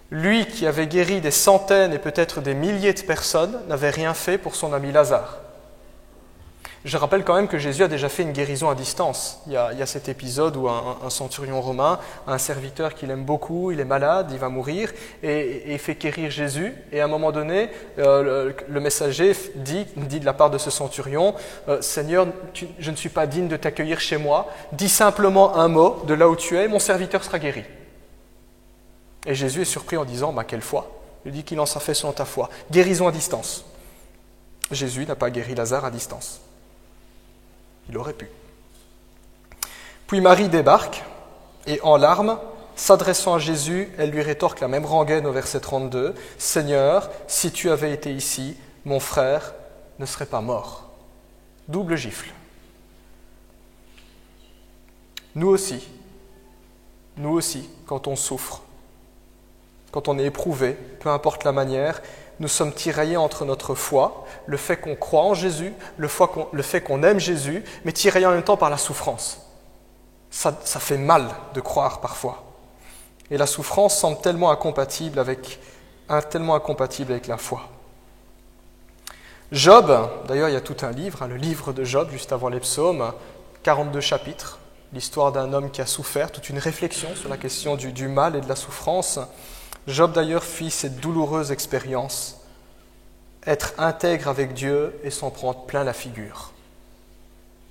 Lui qui avait guéri des centaines et peut-être des milliers de personnes n'avait rien fait pour son ami Lazare. Je rappelle quand même que Jésus a déjà fait une guérison à distance. Il y a cet épisode où un centurion romain a un serviteur qu'il aime beaucoup, il est malade, il va mourir, et il fait guérir Jésus. Et à un moment donné, le messager dit de la part de ce centurion, « Seigneur, je ne suis pas digne de t'accueillir chez moi, dis simplement un mot de là où tu es, mon serviteur sera guéri. » Et Jésus est surpris en disant, « Quelle foi !» Il dit qu'il en sera fait selon ta foi. Guérison à distance. Jésus n'a pas guéri Lazare à distance. Il aurait pu. Puis Marie débarque et en larmes, s'adressant à Jésus, elle lui rétorque la même rengaine au verset 32. « Seigneur, si tu avais été ici, mon frère ne serait pas mort. » Double gifle. Nous aussi, quand on souffre, quand on est éprouvé, peu importe la manière, nous sommes tiraillés entre notre foi, le fait qu'on croit en Jésus, le fait qu'on aime Jésus, mais tiraillés en même temps par la souffrance. Ça fait mal de croire parfois. Et la souffrance semble tellement incompatible avec la foi. Job, d'ailleurs il y a tout un livre, le livre de Job, juste avant les psaumes, 42 chapitres, l'histoire d'un homme qui a souffert, toute une réflexion sur la question du mal et de la souffrance. Job d'ailleurs fit cette douloureuse expérience, être intègre avec Dieu et s'en prendre plein la figure.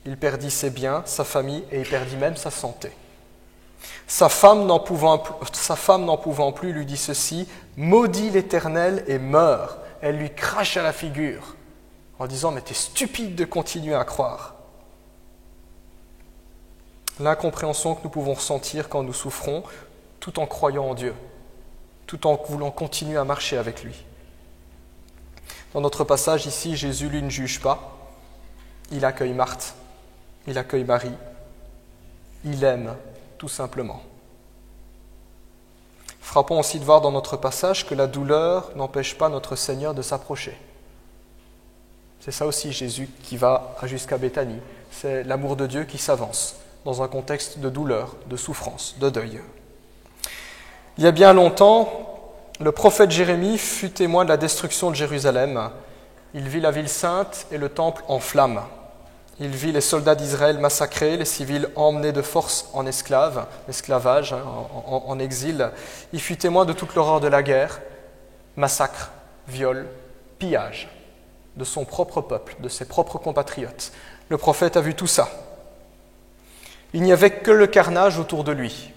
Il perdit ses biens, sa famille et il perdit même sa santé. Sa femme n'en pouvant plus lui dit ceci, « Maudis l'Éternel et meurs !» Elle lui crache à la figure en disant « Mais t'es stupide de continuer à croire !» L'incompréhension que nous pouvons ressentir quand nous souffrons tout en croyant en Dieu, tout en voulant continuer à marcher avec lui. Dans notre passage ici, Jésus, lui, ne juge pas. Il accueille Marthe, il accueille Marie, il aime tout simplement. Frappons aussi de voir dans notre passage que la douleur n'empêche pas notre Seigneur de s'approcher. C'est ça aussi Jésus qui va jusqu'à Béthanie. C'est l'amour de Dieu qui s'avance dans un contexte de douleur, de souffrance, de deuil. Il y a bien longtemps, le prophète Jérémie fut témoin de la destruction de Jérusalem. Il vit la ville sainte et le temple en flammes. Il vit les soldats d'Israël massacrés, les civils emmenés de force en esclavage, en exil. Il fut témoin de toute l'horreur de la guerre, massacre, viol, pillage de son propre peuple, de ses propres compatriotes. Le prophète a vu tout ça. Il n'y avait que le carnage autour de lui.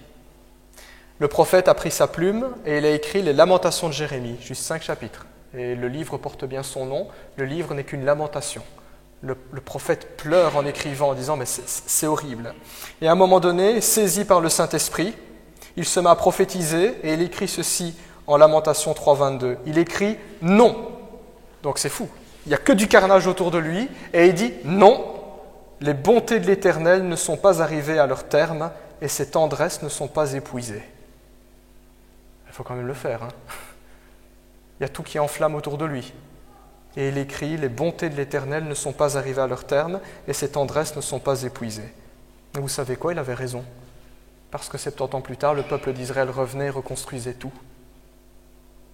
Le prophète a pris sa plume et il a écrit les Lamentations de Jérémie, juste 5 chapitres. Et le livre porte bien son nom, le livre n'est qu'une lamentation. Le prophète pleure en écrivant, en disant « mais c'est horrible ». Et à un moment donné, saisi par le Saint-Esprit, il se met à prophétiser et il écrit ceci en Lamentation 3.22. Il écrit « non ». Donc c'est fou, il n'y a que du carnage autour de lui et il dit « non ». Les bontés de l'Éternel ne sont pas arrivées à leur terme et ses tendresses ne sont pas épuisées. Il faut quand même le faire. Il y a tout qui enflamme autour de lui. Et il écrit, les bontés de l'Éternel ne sont pas arrivées à leur terme et ses tendresses ne sont pas épuisées. Et vous savez quoi? Il avait raison. Parce que 70 ans plus tard, le peuple d'Israël revenait et reconstruisait tout.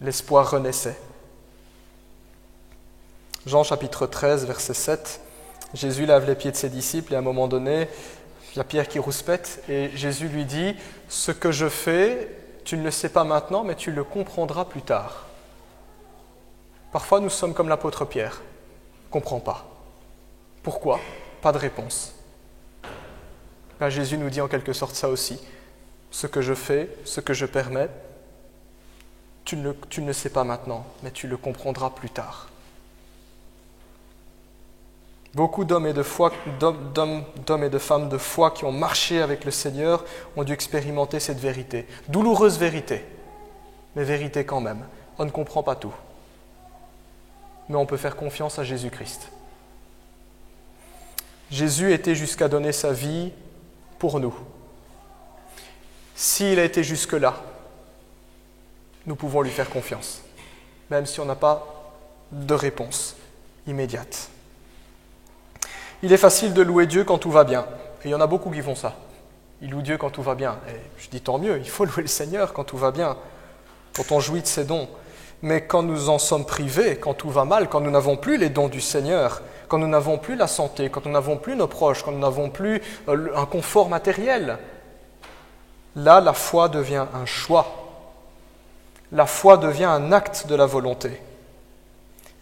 L'espoir renaissait. Jean chapitre 13, verset 7. Jésus lave les pieds de ses disciples et à un moment donné, il y a Pierre qui rouspète et Jésus lui dit « Ce que je fais, tu ne le sais pas maintenant, mais tu le comprendras plus tard. » Parfois, nous sommes comme l'apôtre Pierre. On ne comprend pas. Pourquoi? Pas de réponse. Là, Jésus nous dit en quelque sorte ça aussi. Ce que je fais, ce que je permets, tu ne le sais pas maintenant, mais tu le comprendras plus tard. Beaucoup d'hommes et de femmes de foi qui ont marché avec le Seigneur ont dû expérimenter cette vérité. Douloureuse vérité, mais vérité quand même. On ne comprend pas tout. Mais on peut faire confiance à Jésus-Christ. Jésus était jusqu'à donner sa vie pour nous. S'il a été jusque-là, nous pouvons lui faire confiance, même si on n'a pas de réponse immédiate. Il est facile de louer Dieu quand tout va bien. Et il y en a beaucoup qui font ça. Ils louent Dieu quand tout va bien. Et je dis tant mieux, il faut louer le Seigneur quand tout va bien, quand on jouit de ses dons. Mais quand nous en sommes privés, quand tout va mal, quand nous n'avons plus les dons du Seigneur, quand nous n'avons plus la santé, quand nous n'avons plus nos proches, quand nous n'avons plus un confort matériel. Là, la foi devient un choix. La foi devient un acte de la volonté.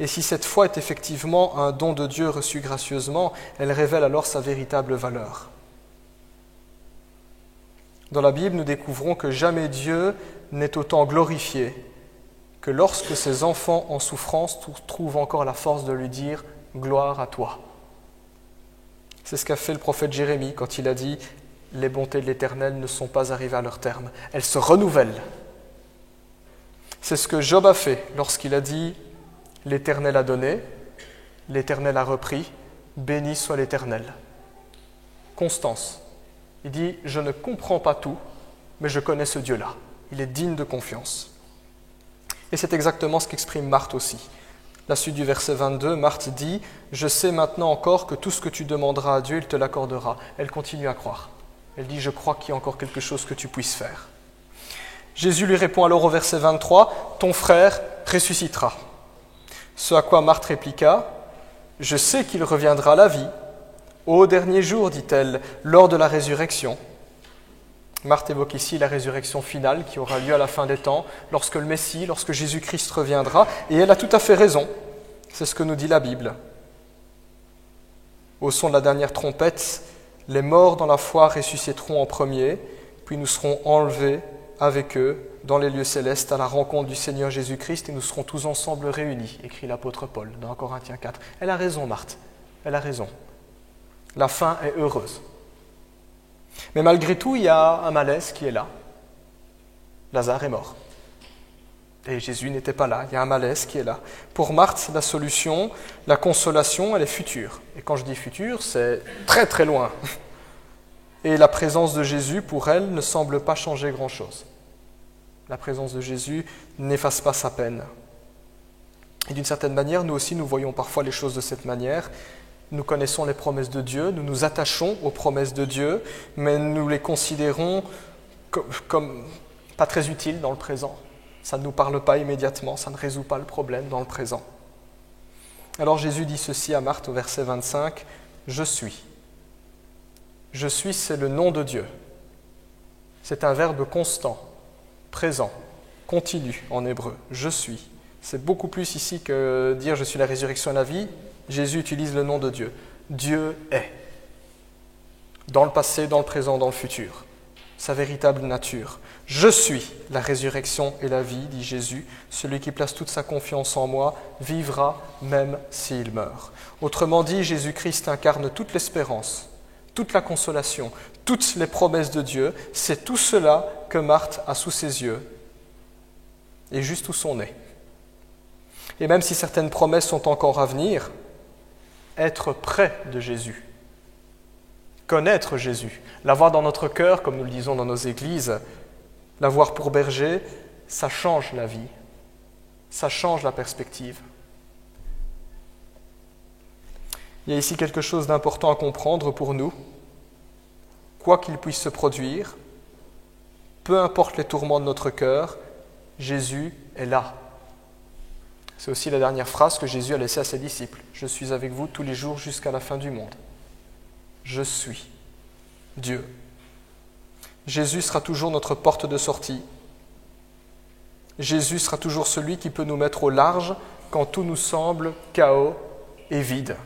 Et si cette foi est effectivement un don de Dieu reçu gracieusement, elle révèle alors sa véritable valeur. Dans la Bible, nous découvrons que jamais Dieu n'est autant glorifié que lorsque ses enfants en souffrance trouvent encore la force de lui dire « Gloire à toi ». C'est ce qu'a fait le prophète Jérémie quand il a dit « Les bontés de l'Éternel ne sont pas arrivées à leur terme, elles se renouvellent ». C'est ce que Job a fait lorsqu'il a dit « L'Éternel a donné, l'Éternel a repris, béni soit l'Éternel ». Constance. Il dit « Je ne comprends pas tout, mais je connais ce Dieu-là. Il est digne de confiance. » Et c'est exactement ce qu'exprime Marthe aussi. La suite du verset 22, Marthe dit « Je sais maintenant encore que tout ce que tu demanderas à Dieu, il te l'accordera. » Elle continue à croire. Elle dit « Je crois qu'il y a encore quelque chose que tu puisses faire. » Jésus lui répond alors au verset 23 « Ton frère ressuscitera. » Ce à quoi Marthe répliqua « Je sais qu'il reviendra à la vie. Au dernier jour, dit-elle, lors de la résurrection. » Marthe évoque ici la résurrection finale qui aura lieu à la fin des temps, lorsque le Messie, lorsque Jésus-Christ reviendra, et elle a tout à fait raison. C'est ce que nous dit la Bible. Au son de la dernière trompette, les morts dans la foi ressusciteront en premier, puis nous serons enlevés avec eux dans les lieux célestes à la rencontre du Seigneur Jésus-Christ et nous serons tous ensemble réunis, écrit l'apôtre Paul dans Corinthiens 4. Elle a raison, Marthe, elle a raison. La fin est heureuse. Mais malgré tout, il y a un malaise qui est là. Lazare est mort. Et Jésus n'était pas là, il y a un malaise qui est là. Pour Marthe, la solution, la consolation, elle est future. Et quand je dis future, c'est très très loin. Et la présence de Jésus, pour elle, ne semble pas changer grand-chose. La présence de Jésus n'efface pas sa peine. Et d'une certaine manière, nous aussi, nous voyons parfois les choses de cette manière. Nous connaissons les promesses de Dieu, nous nous attachons aux promesses de Dieu, mais nous les considérons comme pas très utiles dans le présent. Ça ne nous parle pas immédiatement, ça ne résout pas le problème dans le présent. Alors Jésus dit ceci à Marthe au verset 25, « Je suis ». Je suis, c'est le nom de Dieu. C'est un verbe constant, présent, continu en hébreu. Je suis. C'est beaucoup plus ici que dire « je suis la résurrection et la vie ». Jésus utilise le nom de Dieu. Dieu est. Dans le passé, dans le présent, dans le futur. Sa véritable nature. Je suis la résurrection et la vie, dit Jésus. Celui qui place toute sa confiance en moi vivra même s'il meurt. Autrement dit, Jésus-Christ incarne toute l'espérance, toute la consolation, toutes les promesses de Dieu. C'est tout cela que Marthe a sous ses yeux et juste où son nez. Et même si certaines promesses sont encore à venir, être près de Jésus, connaître Jésus, l'avoir dans notre cœur, comme nous le disons dans nos églises, l'avoir pour berger, ça change la vie, ça change la perspective. Il y a ici quelque chose d'important à comprendre pour nous. Quoi qu'il puisse se produire, peu importe les tourments de notre cœur, Jésus est là. C'est aussi la dernière phrase que Jésus a laissée à ses disciples. « Je suis avec vous tous les jours jusqu'à la fin du monde. Je suis Dieu. » Jésus sera toujours notre porte de sortie. Jésus sera toujours celui qui peut nous mettre au large quand tout nous semble chaos et vide.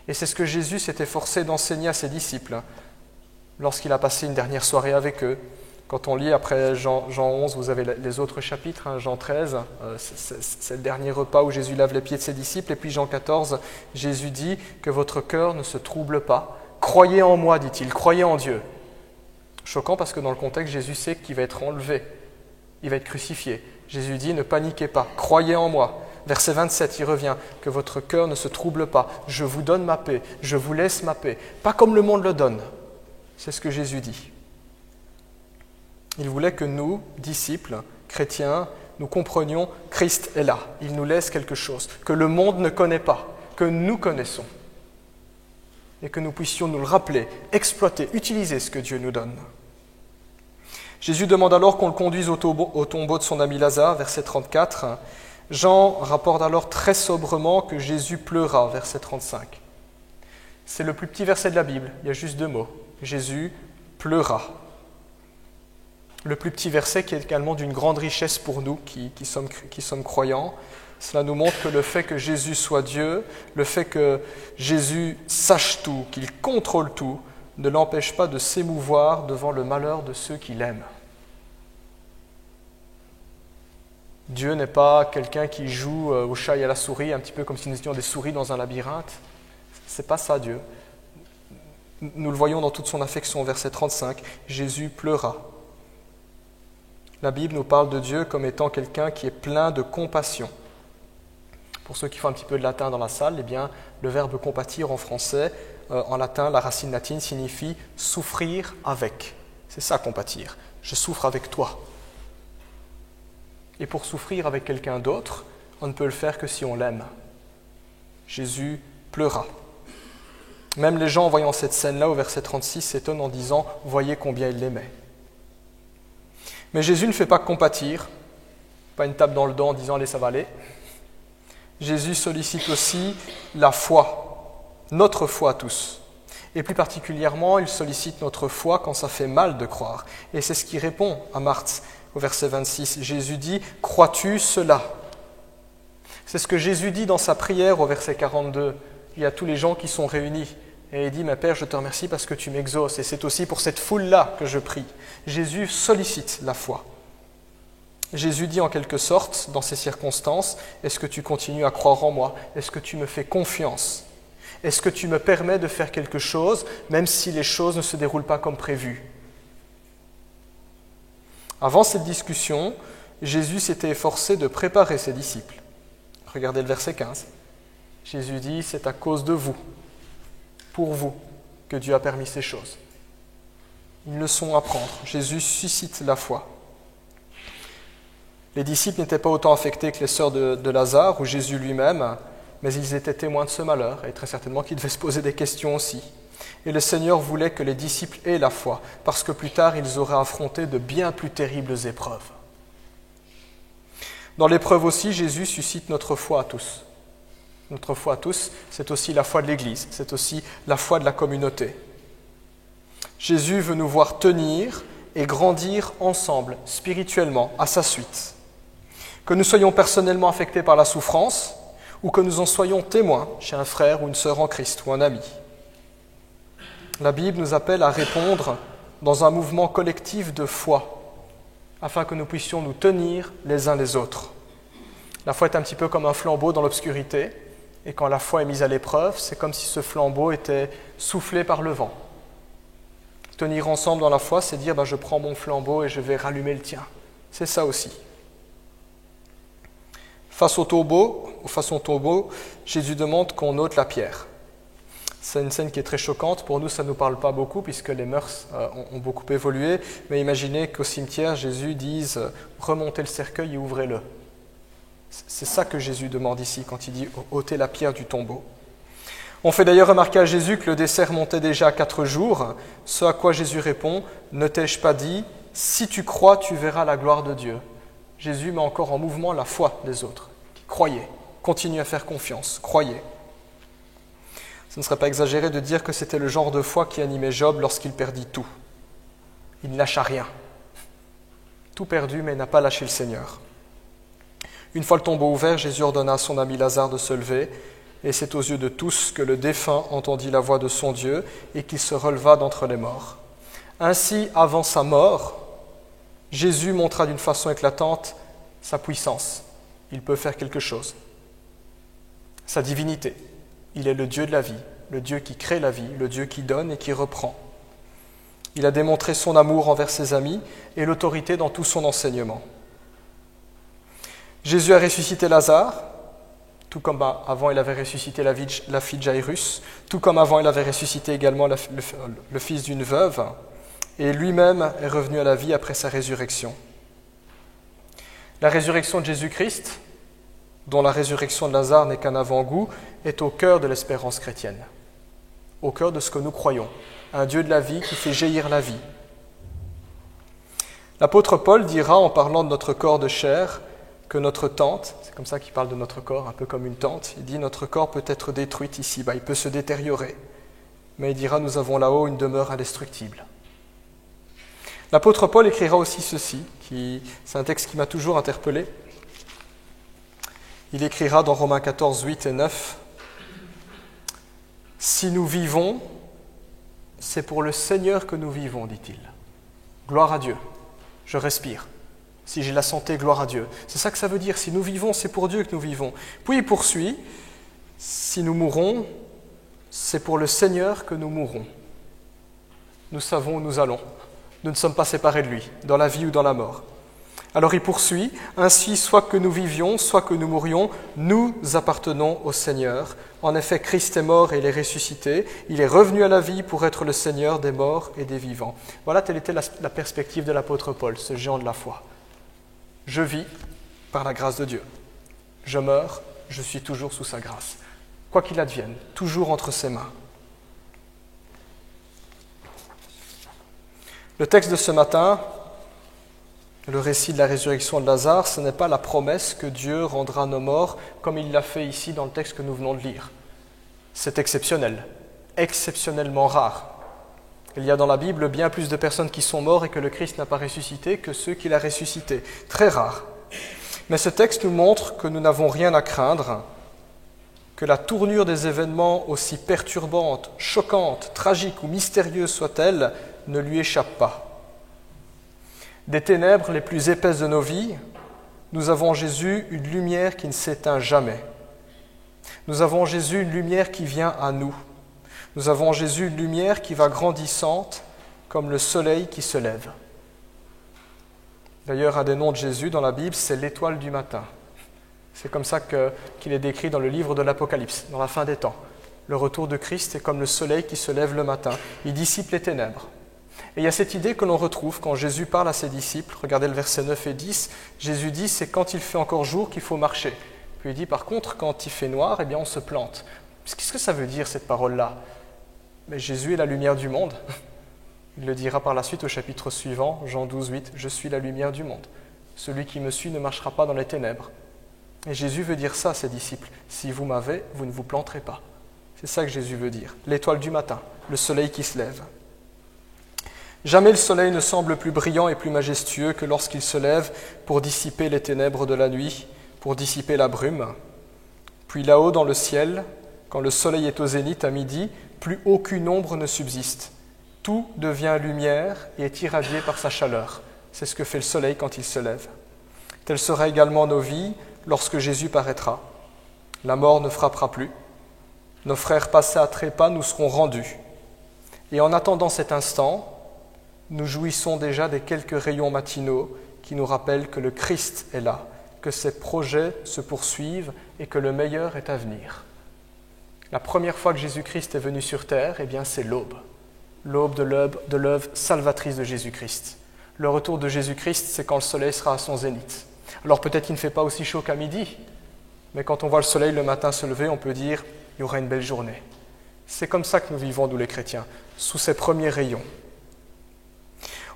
Et c'est ce que Jésus s'est efforcé d'enseigner à ses disciples lorsqu'il a passé une dernière soirée avec eux. Quand on lit après Jean 11, vous avez les autres chapitres, Jean 13, c'est le dernier repas où Jésus lave les pieds de ses disciples. Et puis Jean 14, Jésus dit que votre cœur ne se trouble pas. Croyez en moi, dit-il, croyez en Dieu. Choquant parce que dans le contexte, Jésus sait qu'il va être enlevé, il va être crucifié. Jésus dit, ne paniquez pas, croyez en moi. Verset 27, il revient, que votre cœur ne se trouble pas. Je vous donne ma paix, je vous laisse ma paix. Pas comme le monde le donne. C'est ce que Jésus dit. Il voulait que nous, disciples, chrétiens, nous comprenions Christ est là. Il nous laisse quelque chose que le monde ne connaît pas, que nous connaissons. Et que nous puissions nous le rappeler, exploiter, utiliser ce que Dieu nous donne. Jésus demande alors qu'on le conduise au tombeau de son ami Lazare, verset 34. Jean rapporte alors très sobrement que Jésus pleura, verset 35. C'est le plus petit verset de la Bible, il y a juste 2 mots. Jésus pleura. Le plus petit verset qui est également d'une grande richesse pour nous qui sommes croyants. Cela nous montre que le fait que Jésus soit Dieu, le fait que Jésus sache tout, qu'il contrôle tout, ne l'empêche pas de s'émouvoir devant le malheur de ceux qui l'aiment. Dieu n'est pas quelqu'un qui joue au chat et à la souris, un petit peu comme si nous étions des souris dans un labyrinthe. C'est pas ça, Dieu. Nous le voyons dans toute son affection, verset 35, Jésus pleura. La Bible nous parle de Dieu comme étant quelqu'un qui est plein de compassion. Pour ceux qui font un petit peu de latin dans la salle, eh bien, le verbe compatir en français, en latin, la racine latine signifie souffrir avec. C'est ça, compatir. Je souffre avec toi. Et pour souffrir avec quelqu'un d'autre, on ne peut le faire que si on l'aime. Jésus pleura. Même les gens, en voyant cette scène-là, au verset 36, s'étonnent en disant « Voyez combien il l'aimait ». Mais Jésus ne fait pas compatir, pas une tape dans le dos en disant « Allez, ça va aller ». Jésus sollicite aussi la foi, notre foi à tous. Et plus particulièrement, il sollicite notre foi quand ça fait mal de croire. Et c'est ce qui répond à Marthe au verset 26. Jésus dit « Crois-tu cela ?» C'est ce que Jésus dit dans sa prière au verset 42. Il y a tous les gens qui sont réunis. Et il dit « Mais Père, je te remercie parce que tu m'exauces. Et c'est aussi pour cette foule-là que je prie. » Jésus sollicite la foi. Jésus dit en quelque sorte, dans ces circonstances, « Est-ce que tu continues à croire en moi? Est-ce que tu me fais confiance? Est-ce que tu me permets de faire quelque chose, même si les choses ne se déroulent pas comme prévu ?» Avant cette discussion, Jésus s'était efforcé de préparer ses disciples. Regardez le verset 15. Jésus dit « C'est à cause de vous, pour vous, que Dieu a permis ces choses. » Une leçon à prendre. Jésus suscite la foi. Les disciples n'étaient pas autant affectés que les sœurs de Lazare ou Jésus lui-même, mais ils étaient témoins de ce malheur et très certainement qu'ils devaient se poser des questions aussi. Et le Seigneur voulait que les disciples aient la foi, parce que plus tard ils auraient affronté de bien plus terribles épreuves. Dans l'épreuve aussi, Jésus suscite notre foi à tous. Notre foi à tous, c'est aussi la foi de l'Église, c'est aussi la foi de la communauté. Jésus veut nous voir tenir et grandir ensemble, spirituellement, à sa suite. Que nous soyons personnellement affectés par la souffrance ou que nous en soyons témoins chez un frère ou une sœur en Christ ou un ami. La Bible nous appelle à répondre dans un mouvement collectif de foi afin que nous puissions nous tenir les uns les autres. La foi est un petit peu comme un flambeau dans l'obscurité et quand la foi est mise à l'épreuve, c'est comme si ce flambeau était soufflé par le vent. Tenir ensemble dans la foi, c'est dire je prends mon flambeau et je vais rallumer le tien. C'est ça aussi. Face au tombeau, Jésus demande qu'on ôte la pierre. C'est une scène qui est très choquante. Pour nous, ça ne nous parle pas beaucoup puisque les mœurs ont beaucoup évolué. Mais imaginez qu'au cimetière, Jésus dise « Remontez le cercueil et ouvrez-le ». C'est ça que Jésus demande ici quand il dit « ôtez la pierre du tombeau ». On fait d'ailleurs remarquer à Jésus que le décès montait déjà à 4 jours, ce à quoi Jésus répond « Ne t'ai-je pas dit, si tu crois, tu verras la gloire de Dieu ». Jésus met encore en mouvement la foi des autres, qui croyaient, continuent à faire confiance, croyaient. Ce ne serait pas exagéré de dire que c'était le genre de foi qui animait Job lorsqu'il perdit tout. Il ne lâcha rien. Tout perdu, mais n'a pas lâché le Seigneur. Une fois le tombeau ouvert, Jésus ordonna à son ami Lazare de se lever, et c'est aux yeux de tous que le défunt entendit la voix de son Dieu et qu'il se releva d'entre les morts. Ainsi, avant sa mort, Jésus montra d'une façon éclatante sa puissance. Il peut faire quelque chose. Sa divinité. Il est le Dieu de la vie, le Dieu qui crée la vie, le Dieu qui donne et qui reprend. Il a démontré son amour envers ses amis et l'autorité dans tout son enseignement. Jésus a ressuscité Lazare, tout comme avant il avait ressuscité la fille de Jairus, tout comme avant il avait ressuscité également le fils d'une veuve, et lui-même est revenu à la vie après sa résurrection. La résurrection de Jésus-Christ, dont la résurrection de Lazare n'est qu'un avant-goût, est au cœur de l'espérance chrétienne, au cœur de ce que nous croyons, un Dieu de la vie qui fait jaillir la vie. L'apôtre Paul dira, en parlant de notre corps de chair, que notre tente, c'est comme ça qu'il parle de notre corps, un peu comme une tente, il dit notre corps peut être détruit ici-bas, il peut se détériorer, mais il dira nous avons là-haut une demeure indestructible. L'apôtre Paul écrira aussi ceci, c'est un texte qui m'a toujours interpellé. Il écrira dans Romains 14, 8 et 9 « Si nous vivons, c'est pour le Seigneur que nous vivons, dit-il. Gloire à Dieu, je respire. Si j'ai la santé, gloire à Dieu. » C'est ça que ça veut dire, si nous vivons, c'est pour Dieu que nous vivons. Puis il poursuit « Si nous mourons, c'est pour le Seigneur que nous mourrons. Nous savons où nous allons. Nous ne sommes pas séparés de lui, dans la vie ou dans la mort. » Alors il poursuit, « Ainsi, soit que nous vivions, soit que nous mourions, nous appartenons au Seigneur. En effet, Christ est mort et il est ressuscité. Il est revenu à la vie pour être le Seigneur des morts et des vivants. » Voilà, telle était la perspective de l'apôtre Paul, ce géant de la foi. Je vis par la grâce de Dieu. Je meurs, je suis toujours sous sa grâce. Quoi qu'il advienne, toujours entre ses mains. Le texte de ce matin, le récit de la résurrection de Lazare, ce n'est pas la promesse que Dieu rendra nos morts comme il l'a fait ici dans le texte que nous venons de lire. C'est exceptionnel, exceptionnellement rare. Il y a dans la Bible bien plus de personnes qui sont mortes et que le Christ n'a pas ressuscité que ceux qu'il a ressuscités. Très rare. Mais ce texte nous montre que nous n'avons rien à craindre, que la tournure des événements, aussi perturbante, choquante, tragique ou mystérieuse soit-elle, ne lui échappe pas. Des ténèbres les plus épaisses de nos vies, nous avons en Jésus une lumière qui ne s'éteint jamais. Nous avons en Jésus une lumière qui vient à nous. Nous avons en Jésus une lumière qui va grandissante comme le soleil qui se lève. D'ailleurs, un des noms de Jésus dans la Bible, c'est l'étoile du matin. C'est comme ça qu'il est décrit dans le livre de l'Apocalypse, dans la fin des temps. Le retour de Christ est comme le soleil qui se lève le matin. Il dissipe les ténèbres. Et il y a cette idée que l'on retrouve quand Jésus parle à ses disciples. Regardez le verset 9 et 10. Jésus dit, c'est quand il fait encore jour qu'il faut marcher. Puis il dit, par contre, quand il fait noir, eh bien on se plante. Qu'est-ce que ça veut dire, cette parole-là ? Mais Jésus est la lumière du monde. Il le dira par la suite au chapitre suivant, Jean 12, 8. Je suis la lumière du monde. Celui qui me suit ne marchera pas dans les ténèbres. Et Jésus veut dire ça à ses disciples. Si vous m'avez, vous ne vous planterez pas. C'est ça que Jésus veut dire. L'étoile du matin, le soleil qui se lève. Jamais le soleil ne semble plus brillant et plus majestueux que lorsqu'il se lève pour dissiper les ténèbres de la nuit, pour dissiper la brume. Puis là-haut dans le ciel, quand le soleil est au zénith à midi, plus aucune ombre ne subsiste. Tout devient lumière et est irradié par sa chaleur. C'est ce que fait le soleil quand il se lève. Telle sera également nos vies lorsque Jésus paraîtra. La mort ne frappera plus. Nos frères passés à trépas nous seront rendus. Et en attendant cet instant, nous jouissons déjà des quelques rayons matinaux qui nous rappellent que le Christ est là, que ses projets se poursuivent et que le meilleur est à venir. La première fois que Jésus-Christ est venu sur terre, eh bien c'est l'aube de l'œuvre salvatrice de Jésus-Christ. Le retour de Jésus-Christ, c'est quand le soleil sera à son zénith. Alors peut-être qu'il ne fait pas aussi chaud qu'à midi, mais quand on voit le soleil le matin se lever, on peut dire il y aura une belle journée. C'est comme ça que nous vivons, nous les chrétiens, sous ces premiers rayons.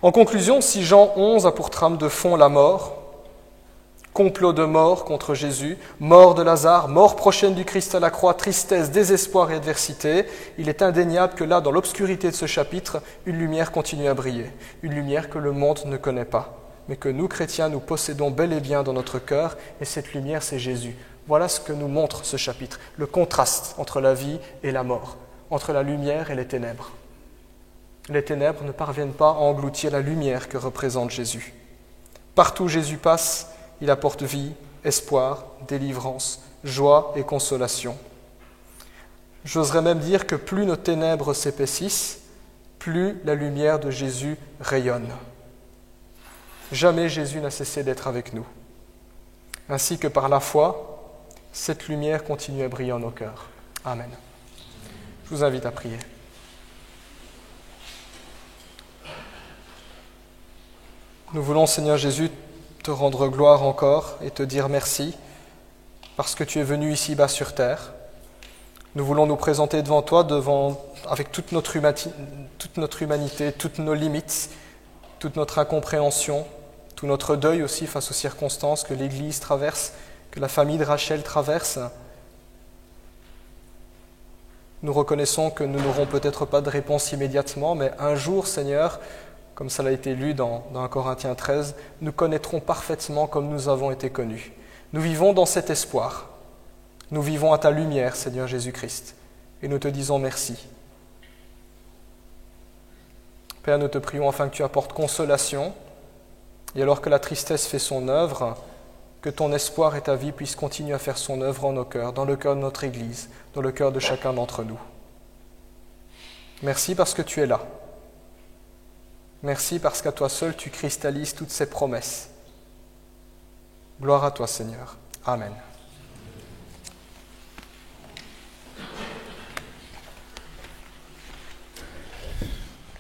En conclusion, si Jean 11 a pour trame de fond la mort, complot de mort contre Jésus, mort de Lazare, mort prochaine du Christ à la croix, tristesse, désespoir et adversité, il est indéniable que là, dans l'obscurité de ce chapitre, une lumière continue à briller, une lumière que le monde ne connaît pas, mais que nous, chrétiens, nous possédons bel et bien dans notre cœur, et cette lumière, c'est Jésus. Voilà ce que nous montre ce chapitre, le contraste entre la vie et la mort, entre la lumière et les ténèbres. Les ténèbres ne parviennent pas à engloutir la lumière que représente Jésus. Partout où Jésus passe, il apporte vie, espoir, délivrance, joie et consolation. J'oserais même dire que plus nos ténèbres s'épaississent, plus la lumière de Jésus rayonne. Jamais Jésus n'a cessé d'être avec nous. Ainsi que par la foi, cette lumière continue à briller en nos cœurs. Amen. Je vous invite à prier. Nous voulons, Seigneur Jésus, te rendre gloire encore et te dire merci parce que tu es venu ici-bas sur terre. Nous voulons nous présenter devant toi avec toute notre humanité, toutes nos limites, toute notre incompréhension, tout notre deuil aussi face aux circonstances que l'Église traverse, que la famille de Rachel traverse. Nous reconnaissons que nous n'aurons peut-être pas de réponse immédiatement, mais un jour, Seigneur, comme ça a été lu dans 1 Corinthiens 13, nous connaîtrons parfaitement comme nous avons été connus. Nous vivons dans cet espoir. Nous vivons à ta lumière, Seigneur Jésus-Christ, et nous te disons merci. Père, nous te prions afin que tu apportes consolation, et alors que la tristesse fait son œuvre, que ton espoir et ta vie puissent continuer à faire son œuvre en nos cœurs, dans le cœur de notre Église, dans le cœur de chacun d'entre nous. Merci parce que tu es là. Merci parce qu'à toi seul tu cristallises toutes ces promesses. Gloire à toi, Seigneur. Amen.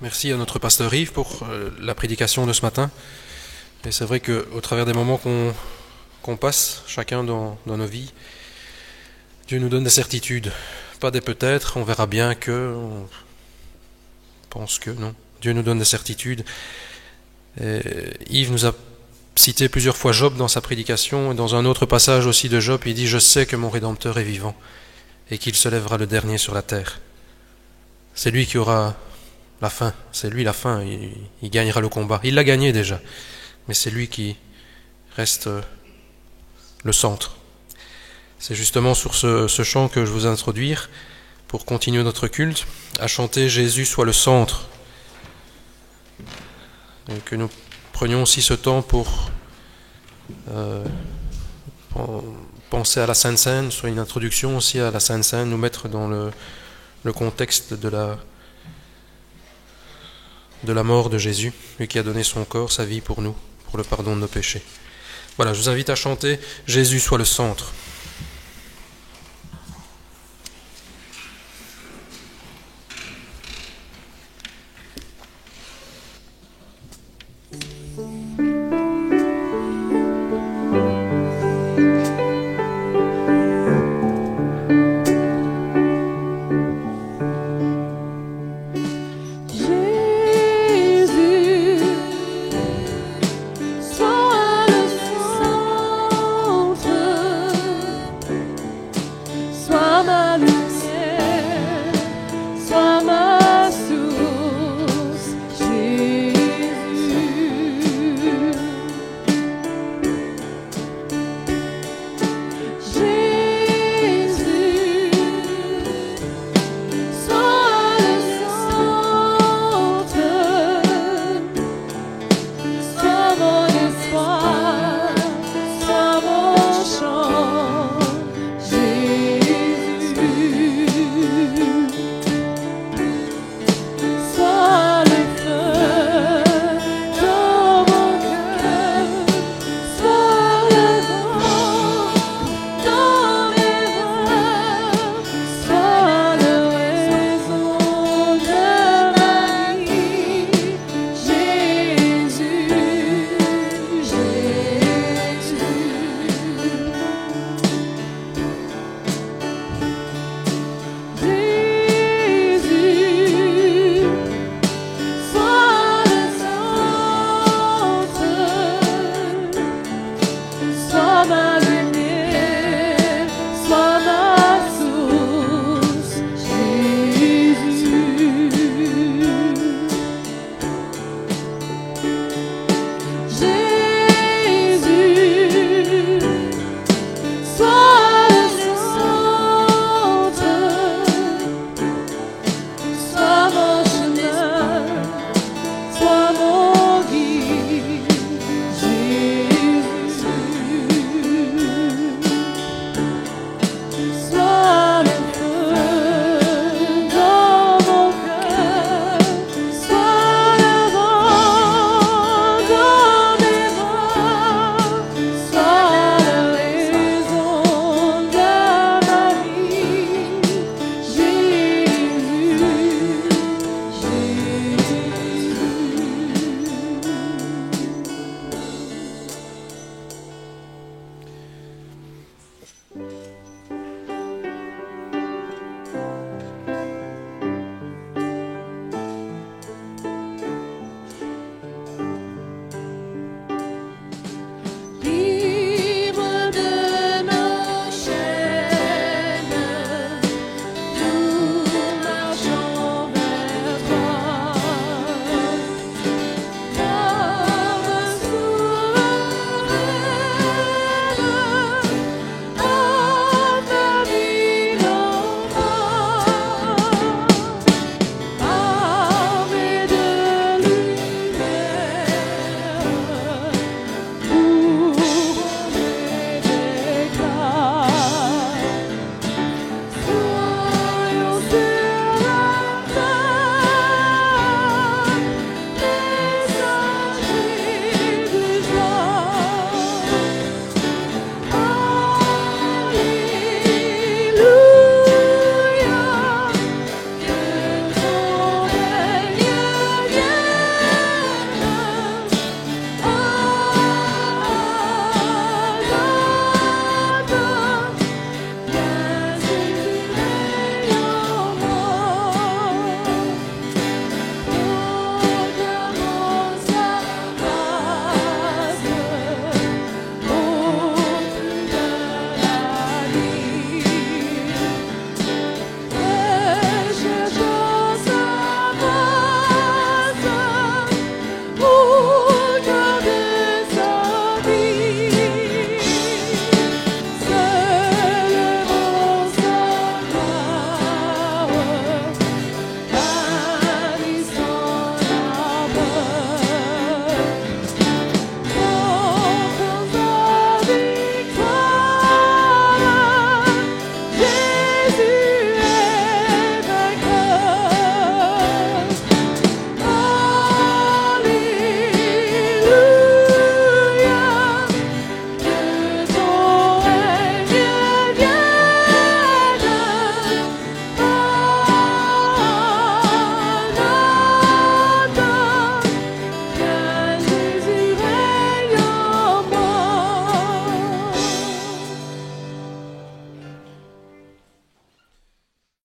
Merci à notre pasteur Yves pour la prédication de ce matin. Et c'est vrai qu'au travers des moments qu'on passe, chacun dans nos vies, Dieu nous donne des certitudes. Pas des peut-être, on verra bien que, on pense que, non. Dieu nous donne des certitudes. Et Yves nous a cité plusieurs fois Job dans sa prédication, et dans un autre passage aussi de Job, il dit « Je sais que mon Rédempteur est vivant, et qu'il se lèvera le dernier sur la terre. » C'est lui qui aura la fin, c'est lui la fin, il gagnera le combat. Il l'a gagné déjà, mais c'est lui qui reste le centre. C'est justement sur ce chant que je vous introduire pour continuer notre culte, à chanter « Jésus soit le centre ». Et que nous prenions aussi ce temps pour penser à la Sainte Seine, soit une introduction aussi à la Sainte Seine, nous mettre dans le contexte de la mort de Jésus, lui qui a donné son corps, sa vie pour nous, pour le pardon de nos péchés. Voilà, je vous invite à chanter « Jésus soit le centre ».